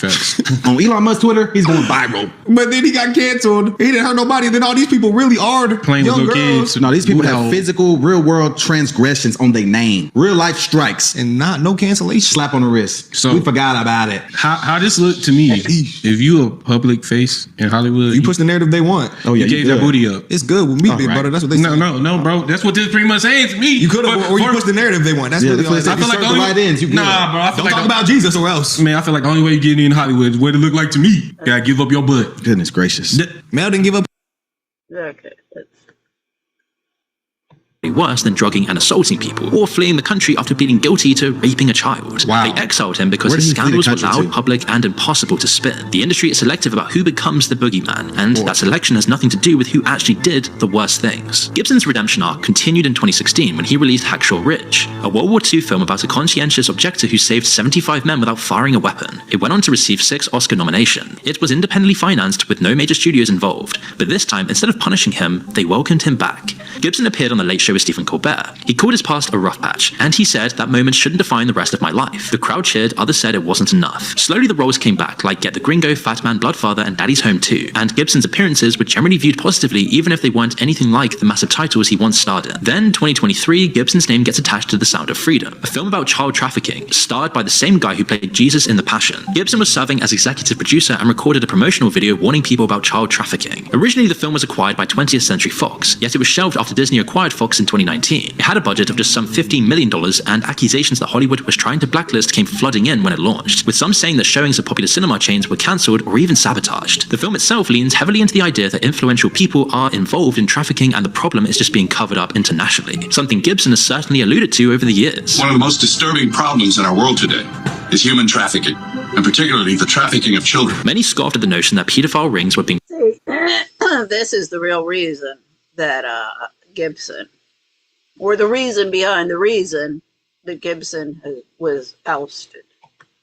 E: On Elon Musk's Twitter, he's going viral.
F: But then he got canceled. He didn't hurt nobody. And then all these people really are
G: playing with little kids.
E: No, these people have physical, real world transgressions on their name. Real life strikes.
F: And no cancellation.
E: Slap on the wrist.
G: So
E: we forgot about it.
G: How this look to me, if you a public face in Hollywood,
F: you push the narrative they want.
E: Oh yeah,
G: you gave that booty up.
F: It's good with me, big brother. That's what they say.
G: No, bro. That's what this pretty much saying to me.
F: You could have, or you push the narrative they want. That's really all. I feel like
E: the right ends.
G: Nah, bro. I feel
F: don't talk about Jesus or else.
G: Man, I feel like the only way you get in Hollywood is what it look like to me. You gotta give up your butt.
E: Goodness gracious.
F: Mel didn't give up.
A: Okay.
C: Worse than drugging and assaulting people, or fleeing the country after pleading guilty to raping a child.
E: Wow.
C: They exiled him because his scandals were loud, public, and impossible to spin. The industry is selective about who becomes the boogeyman, and that selection has nothing to do with who actually did the worst things. Gibson's redemption arc continued in 2016 when he released Hacksaw Ridge, a World War II film about a conscientious objector who saved 75 men without firing a weapon. It went on to receive 6 Oscar nominations. It was independently financed with no major studios involved, but this time, instead of punishing him, they welcomed him back. Gibson appeared on The Late Show with Stephen Colbert. He called his past a rough patch, and he said that moment shouldn't define the rest of my life. The crowd cheered, others said it wasn't enough. Slowly the roles came back, like Get the Gringo, Fat Man, Bloodfather, and Daddy's Home 2, and Gibson's appearances were generally viewed positively even if they weren't anything like the massive titles he once starred in. Then, 2023, Gibson's name gets attached to The Sound of Freedom, a film about child trafficking, starred by the same guy who played Jesus in The Passion. Gibson was serving as executive producer and recorded a promotional video warning people about child trafficking. Originally, the film was acquired by 20th Century Fox, yet it was shelved after Disney acquired Fox in 2019. It had a budget of just some $15 million, and accusations that Hollywood was trying to blacklist came flooding in when it launched, with some saying that showings of popular cinema chains were cancelled or even sabotaged. The film itself leans heavily into the idea that influential people are involved in trafficking and the problem is just being covered up internationally, something Gibson has certainly alluded to over the years.
P: One of the most disturbing problems in our world today is human trafficking, and particularly the trafficking of children.
C: Many scoffed at the notion that pedophile rings were being...
A: This is the real reason that Gibson, or the reason behind the reason that Gibson was ousted.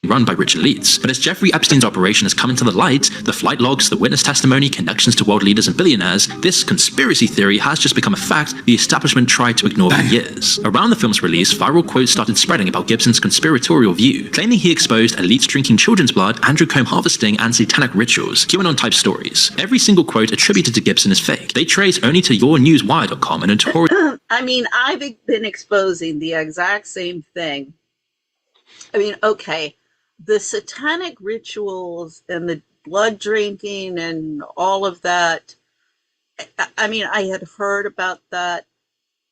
C: Run by rich elites. But as Jeffrey Epstein's operation has come into the light, the flight logs, the witness testimony, connections to world leaders and billionaires, this conspiracy theory has just become a fact the establishment tried to ignore for years. Around the film's release, viral quotes started spreading about Gibson's conspiratorial view, claiming he exposed elites drinking children's blood, androcomb harvesting, and satanic rituals, QAnon-type stories. Every single quote attributed to Gibson is fake. They trace only to yournewswire.com, a notorious...
A: I mean, I've been exposing the exact same thing. I mean, okay, the satanic rituals and the blood drinking and all of that. I mean, I had heard about that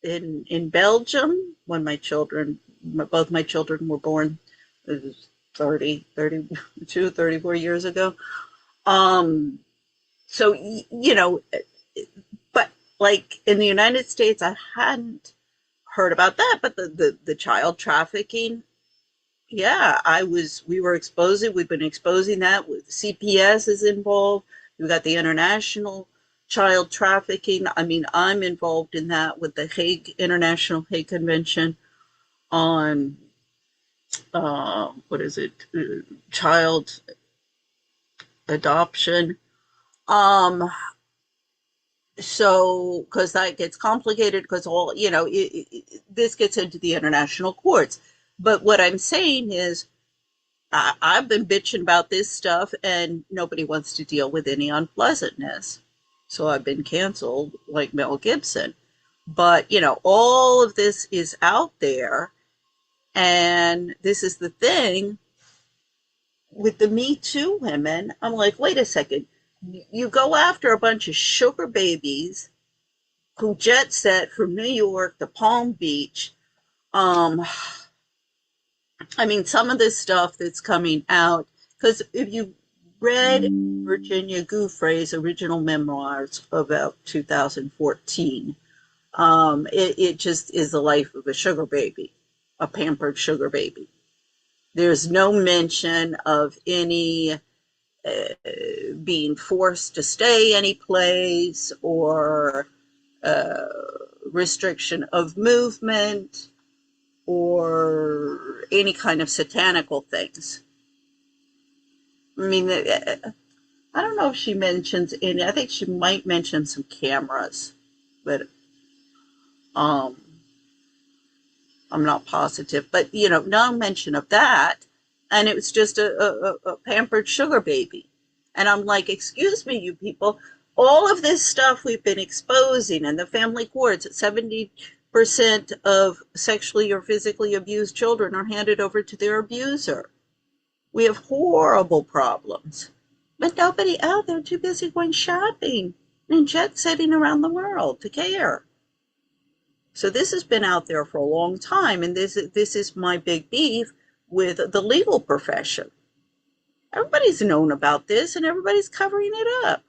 A: in Belgium when both my children were born. It was 32, 34 years ago. So, but like in the United States, I hadn't heard about that, but the child trafficking, yeah, we've been exposing that with CPS is involved. We've got the international child trafficking. I mean, I'm involved in that with the International Hague Convention on, what is it? Child adoption. So, because that gets complicated, because this gets into the international courts. But what I'm saying is, I've been bitching about this stuff, and nobody wants to deal with any unpleasantness. So I've been canceled, like Mel Gibson. But, all of this is out there, and this is the thing with the Me Too women. I'm like, wait a second. You go after a bunch of sugar babies who jet set from New York to Palm Beach. I mean, some of this stuff that's coming out, because if you read Virginia Giuffre's original memoirs about 2014, it just is the life of a sugar baby, a pampered sugar baby. There's no mention of any being forced to stay any place or restriction of movement or any kind of satanical things. I mean, I don't know if she mentions any. I think she might mention some cameras, but I'm not positive. But no mention of that. And it was just a pampered sugar baby. And I'm like, excuse me, you people, all of this stuff we've been exposing in the family courts, 70% of sexually or physically abused children are handed over to their abuser. We have horrible problems. But nobody out there too busy going shopping and jet setting around the world to care. So this has been out there for a long time, and this is my big beef with the legal profession. Everybody's known about this, and everybody's covering it up.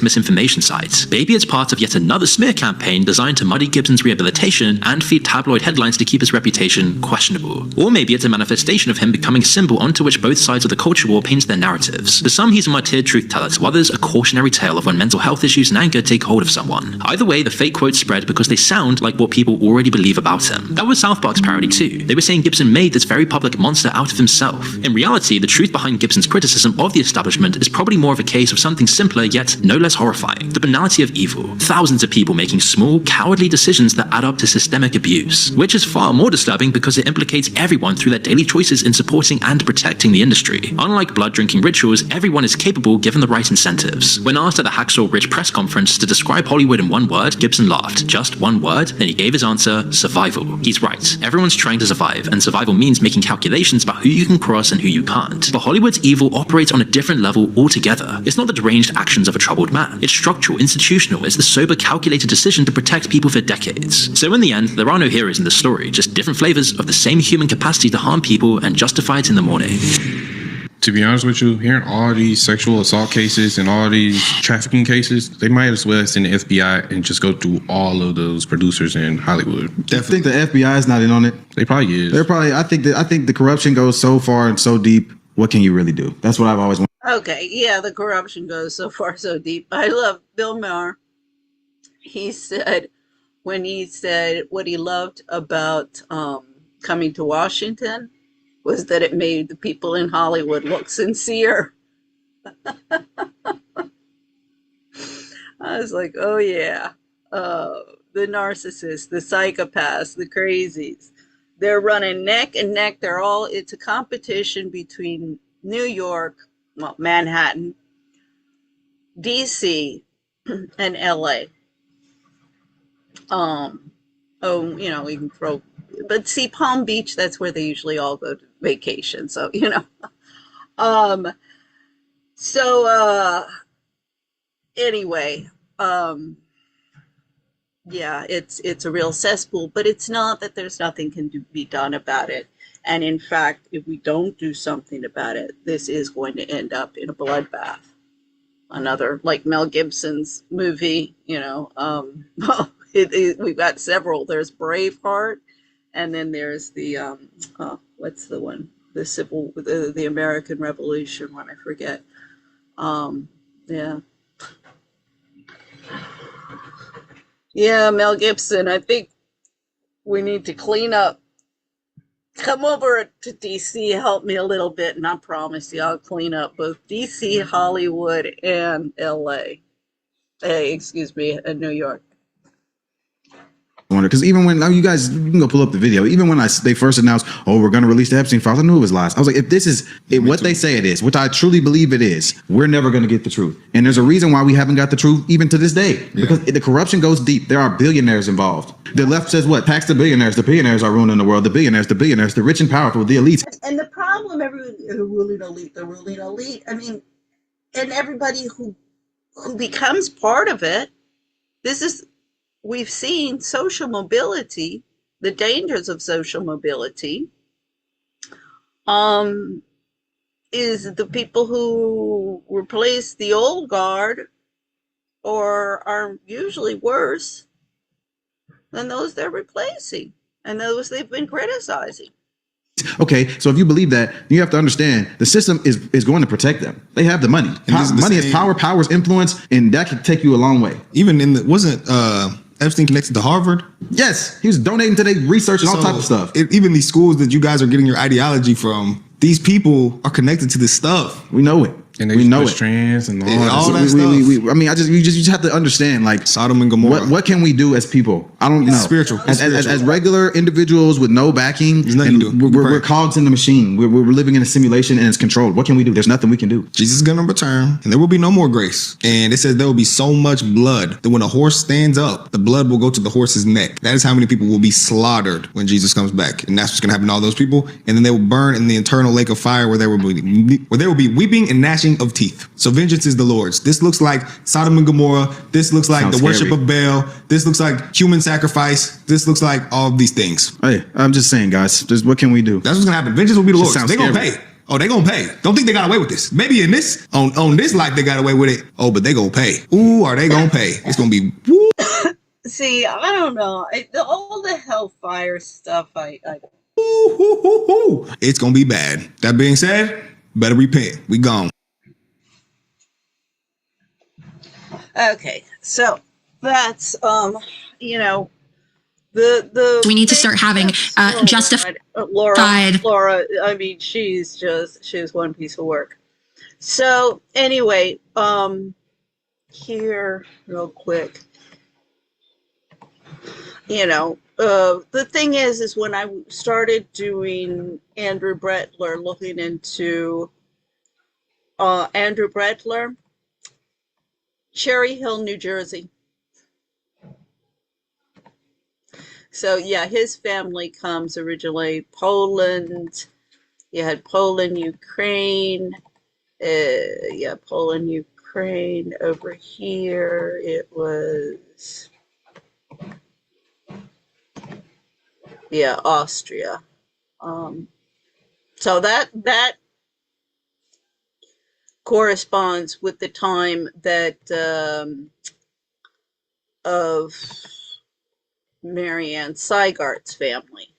C: Misinformation sites. Maybe it's part of yet another smear campaign designed to muddy Gibson's rehabilitation and feed tabloid headlines to keep his reputation questionable. Or maybe it's a manifestation of him becoming a symbol onto which both sides of the culture war paints their narratives. To some, he's a mud-tiered truth teller, to others, a cautionary tale of when mental health issues and anger take hold of someone. Either way, the fake quotes spread because they sound like what people already believe about him. That was South Park's parody too. They were saying Gibson made this very public monster out of himself. In reality, the truth behind Gibson's criticism of the establishment is probably more of a case of something simpler yet no less horrifying. The banality of evil. Thousands of people making small, cowardly decisions that add up to systemic abuse. Which is far more disturbing because it implicates everyone through their daily choices in supporting and protecting the industry. Unlike blood-drinking rituals, everyone is capable given the right incentives. When asked at the Hacksaw Ridge press conference to describe Hollywood in one word, Gibson laughed. Just one word, then he gave his answer, survival. He's right. Everyone's trying to survive, and survival means making calculations about who you can cross and who you can't. But Hollywood's evil operates on a different level altogether. It's not the deranged actions of a troubled man. It's structural, institutional. It's the sober, calculated decision to protect people for decades. So in the end, there are no heroes in the story, just different flavors of the same human capacity to harm people and justify it in the morning.
G: To be honest with you, hearing all these sexual assault cases and all these trafficking cases, they might as well send the FBI and just go through all of those producers in Hollywood.
E: I think the FBI is not in on it.
G: They probably is.
E: They're probably. I think the corruption goes so far and so deep. What can you really do? That's what I've always wanted.
A: Okay, yeah, the corruption goes so far so deep. I love Bill Maher. He said, when he said what he loved about coming to Washington was that it made the people in Hollywood look sincere. I was like, oh yeah, the narcissists, the psychopaths, the crazies. They're running neck and neck. It's a competition between New York, well, Manhattan, DC, and LA. Oh, we can throw, but see, Palm Beach, that's where they usually all go to vacation. So, um, so, anyway, yeah, it's a real cesspool, but it's not that there's nothing can be done about it. And in fact, if we don't do something about it, this is going to end up in a bloodbath. Another, like Mel Gibson's movie, we've got several. There's Braveheart, and then there's the what's the one? The American Revolution one. I forget. Yeah. Yeah, Mel Gibson. I think we need to clean up. Come over to DC, help me a little bit, and I promise you I'll clean up both DC, Hollywood, and LA. Hey, excuse me, and New York.
E: Because even when, now you guys, you can go pull up the video. Even when they first announced, we're going to release the Epstein files, I knew it was lies. I was like, if this is what they say it is, which I truly believe it is, we're never going to get the truth. And there's a reason why we haven't got the truth even to this day. Because the corruption goes deep. There are billionaires involved. The left says what? Tax the billionaires. The billionaires are ruining the world. The billionaires, the rich and powerful, the elites.
A: And the problem, the ruling elite. I mean, and everybody who becomes part of it, we've seen social mobility, the dangers of social mobility, is the people who replace the old guard or are usually worse than those they're replacing and those they've been criticizing.
E: Okay, so if you believe that, you have to understand the system is going to protect them. They have the money. Money is power, power is influence, and that can take you a long way.
F: Even wasn't Epstein connected to Harvard?
E: Yes, he was donating to their research and all type of stuff.
F: Even these schools that you guys are getting your ideology from, these people are connected to this stuff.
E: We know it.
G: And they know it. Trans and all
E: that stuff. I mean, you just have to understand, like,
F: Sodom and Gomorrah.
E: What can we do as people? I don't know.
F: Spiritual.
E: As regular individuals with no backing, we're cogs in the machine. We're living in a simulation and it's controlled. What can we do? There's nothing we can do.
F: Jesus is going to return and there will be no more grace. And it says there will be so much blood that when a horse stands up, the blood will go to the horse's neck. That is how many people will be slaughtered when Jesus comes back. And that's what's going to happen to all those people. And then they will burn in the eternal lake of fire where there will be weeping and gnashing of teeth. So vengeance is the Lord's. This looks like Sodom and Gomorrah. This looks like the worship of Baal. This looks like human sacrifice. This looks like all of these things.
E: Hey, I'm just saying, guys, what can we do?
F: That's what's gonna happen. Vengeance will be the Lord's. They're gonna pay. Oh, they gonna pay. Don't think they got away with this. Maybe in this, on this life, they got away with it. Oh, but they gonna pay. Ooh, are they gonna pay? It's gonna be woo.
A: See, I don't know. All the hellfire stuff,
F: It's gonna be bad. That being said, better repent. We gone.
A: Okay, so that's we
Q: need to start having justified.
A: Laura, I mean, she's one piece of work. So anyway, here real quick, the thing is when I started doing Andrew Brettler, looking into Andrew Brettler, Cherry Hill, New Jersey. So yeah, his family comes originally Poland. You had Poland, Ukraine. Poland, Ukraine. Over here, it was Austria. So that corresponds with the time that of Marianne Seigart's family.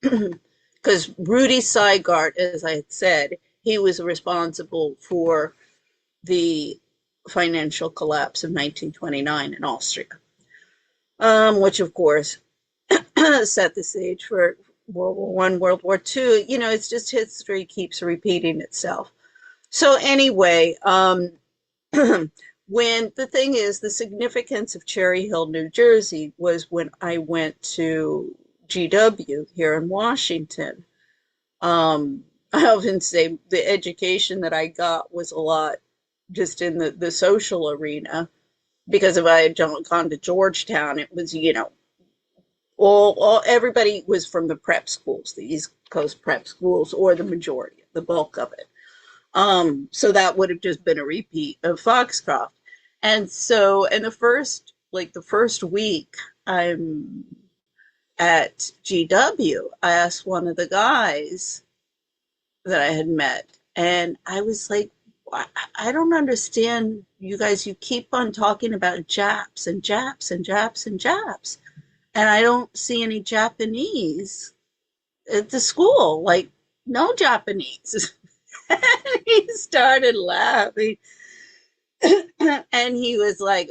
A: Because Rudy Seigart, as I had said, he was responsible for the financial collapse of 1929 in Austria, which of course set the stage for World War I, World War II. It's just history keeps repeating itself. So anyway, when the thing is, the significance of Cherry Hill, New Jersey was when I went to GW here in Washington. I often say the education that I got was a lot just in the social arena, because if I had gone to Georgetown, it was, all everybody was from the prep schools, the East Coast prep schools, or the majority, the bulk of it. So that would have just been a repeat of Foxcroft. And so, in the first week I'm at GW, I asked one of the guys that I had met, and I was like, I don't understand you guys. You keep on talking about Japs and Japs and Japs and Japs, and I don't see any Japanese at the school, like no Japanese. And he started laughing, and he was like,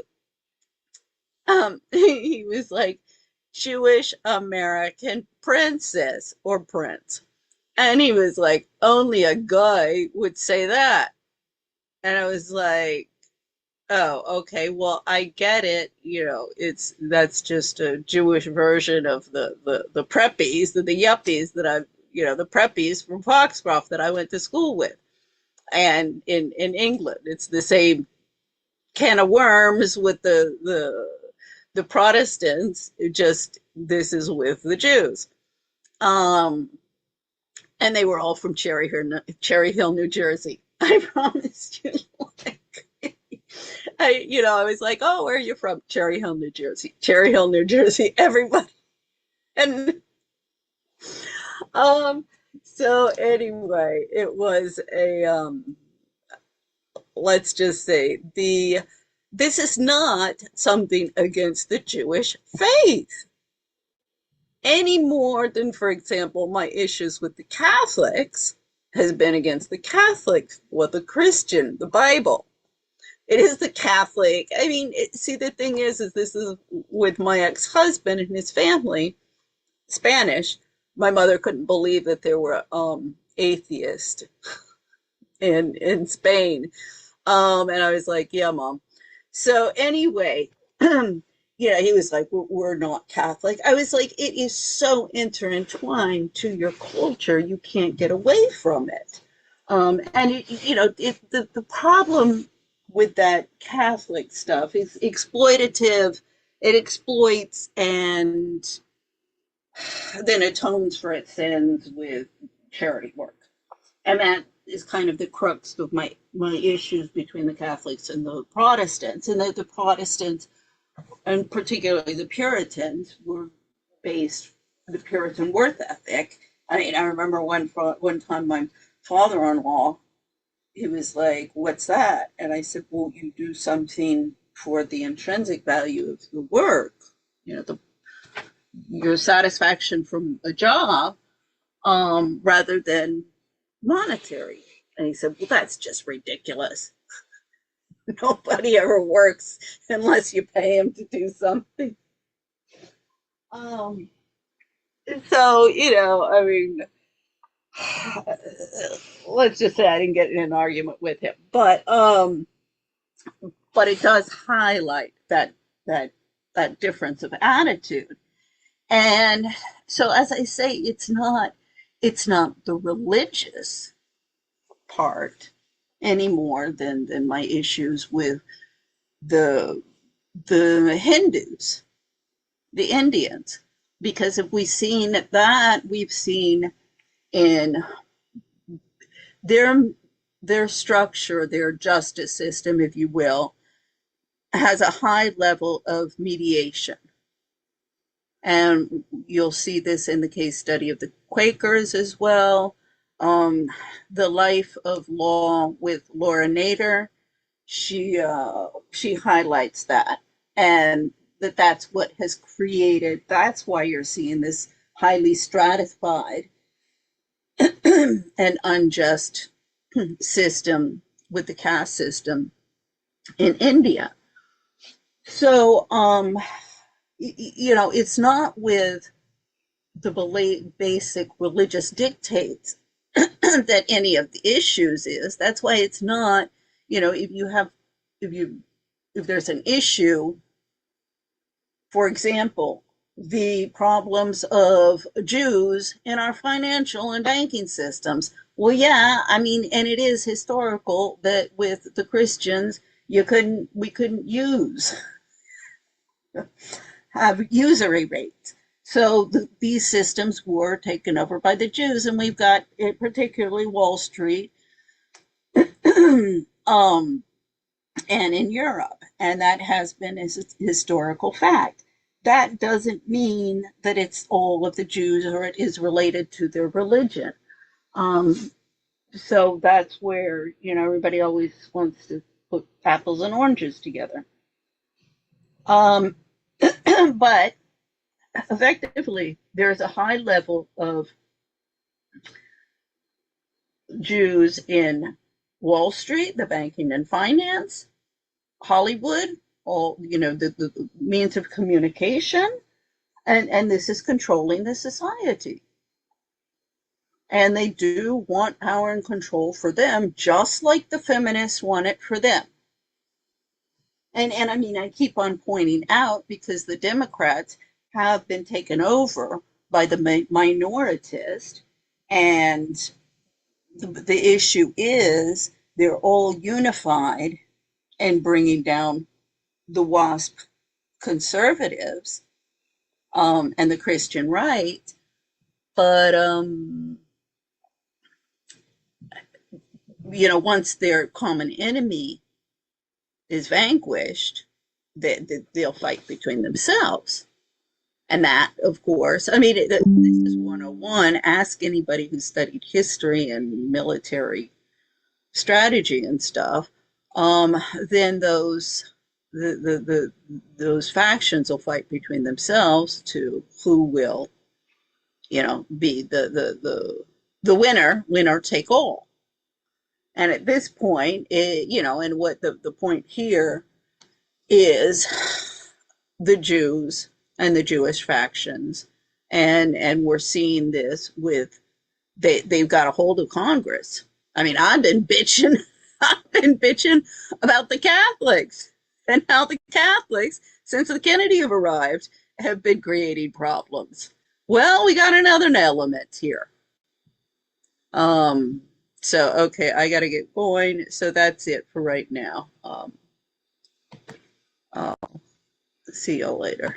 A: Jewish American princess or prince. And he was like, only a guy would say that. And I was like, oh, okay, well, I get it. That's just a Jewish version of the preppies, the yuppies that the preppies from Foxcroft that I went to school with. And in England, it's the same can of worms with the Protestants, just this is with the Jews. And they were all from Cherry Hill, New Jersey. I promise you. I was like, oh, where are you from? Cherry Hill, New Jersey. Cherry Hill, New Jersey. Everybody. And so anyway, it was a let's just say this is not something against the Jewish faith any more than, for example, my issues with the Catholics has been against the Catholics, or the Christian, the Bible. It is the Catholic. I mean, see, the thing is this is with my ex-husband and his family, Spanish. My mother couldn't believe that there were atheists in Spain. And I was like, yeah, Mom. So anyway, he was like, we're not Catholic. I was like, it is so intertwined to your culture, you can't get away from it. And the problem with that Catholic stuff is exploitative. It exploits and then atones for its sins with charity work. And that is kind of the crux of my issues between the Catholics and the Protestants, and that the Protestants, and particularly the Puritans, were based on the Puritan worth ethic. I mean, I remember one time my father-in-law, he was like, what's that? And I said, well, you do something for the intrinsic value of the work, your satisfaction from a job, rather than monetary. And he said, well, that's just ridiculous. Nobody ever works unless you pay him to do something. So, I mean, let's just say I didn't get in an argument with him, but it does highlight that difference of attitude. And so, as I say, it's not the religious part any more than my issues with the Hindus, the Indians, because if we've seen that, we've seen in their structure, their justice system, if you will, has a high level of mediation. And you'll see this in the case study of the Quakers as well. The Life of Law with Laura Nader, she highlights that, and that's what has created, that's why you're seeing this highly stratified and unjust system with the caste system in India. So, it's not with the basic religious dictates that any of the issues is. That's why it's not, if there's an issue, for example, the problems of Jews in our financial and banking systems. Well, yeah, I mean, and it is historical that with the Christians, we couldn't have usury rates. So these systems were taken over by the Jews, and we've got particularly Wall Street, and in Europe, and that has been a historical fact. That doesn't mean that it's all of the Jews or it is related to their religion. So that's where, everybody always wants to put apples and oranges together. But effectively, there's a high level of Jews in Wall Street, the banking and finance, Hollywood, all, the means of communication, and this is controlling the society. And they do want power and control for them, just like the feminists want it for them. And I mean, I keep on pointing out because the Democrats have been taken over by the minoritist, and the issue is they're all unified and bringing down the WASP conservatives and the Christian right. But, once their common enemy is vanquished, they'll fight between themselves. And that, of course, I mean, this is 101. Ask anybody who studied history and military strategy and stuff. Then those factions will fight between themselves to who will, be the winner take all. And at this point, and what the point here is the Jews and the Jewish factions, and we're seeing this with they've got a hold of Congress. I mean, I've been bitching about the Catholics and how the Catholics, since the Kennedy have arrived, have been creating problems. Well, we got another element here. So, okay, I got to get going. So that's it for right now. See you later.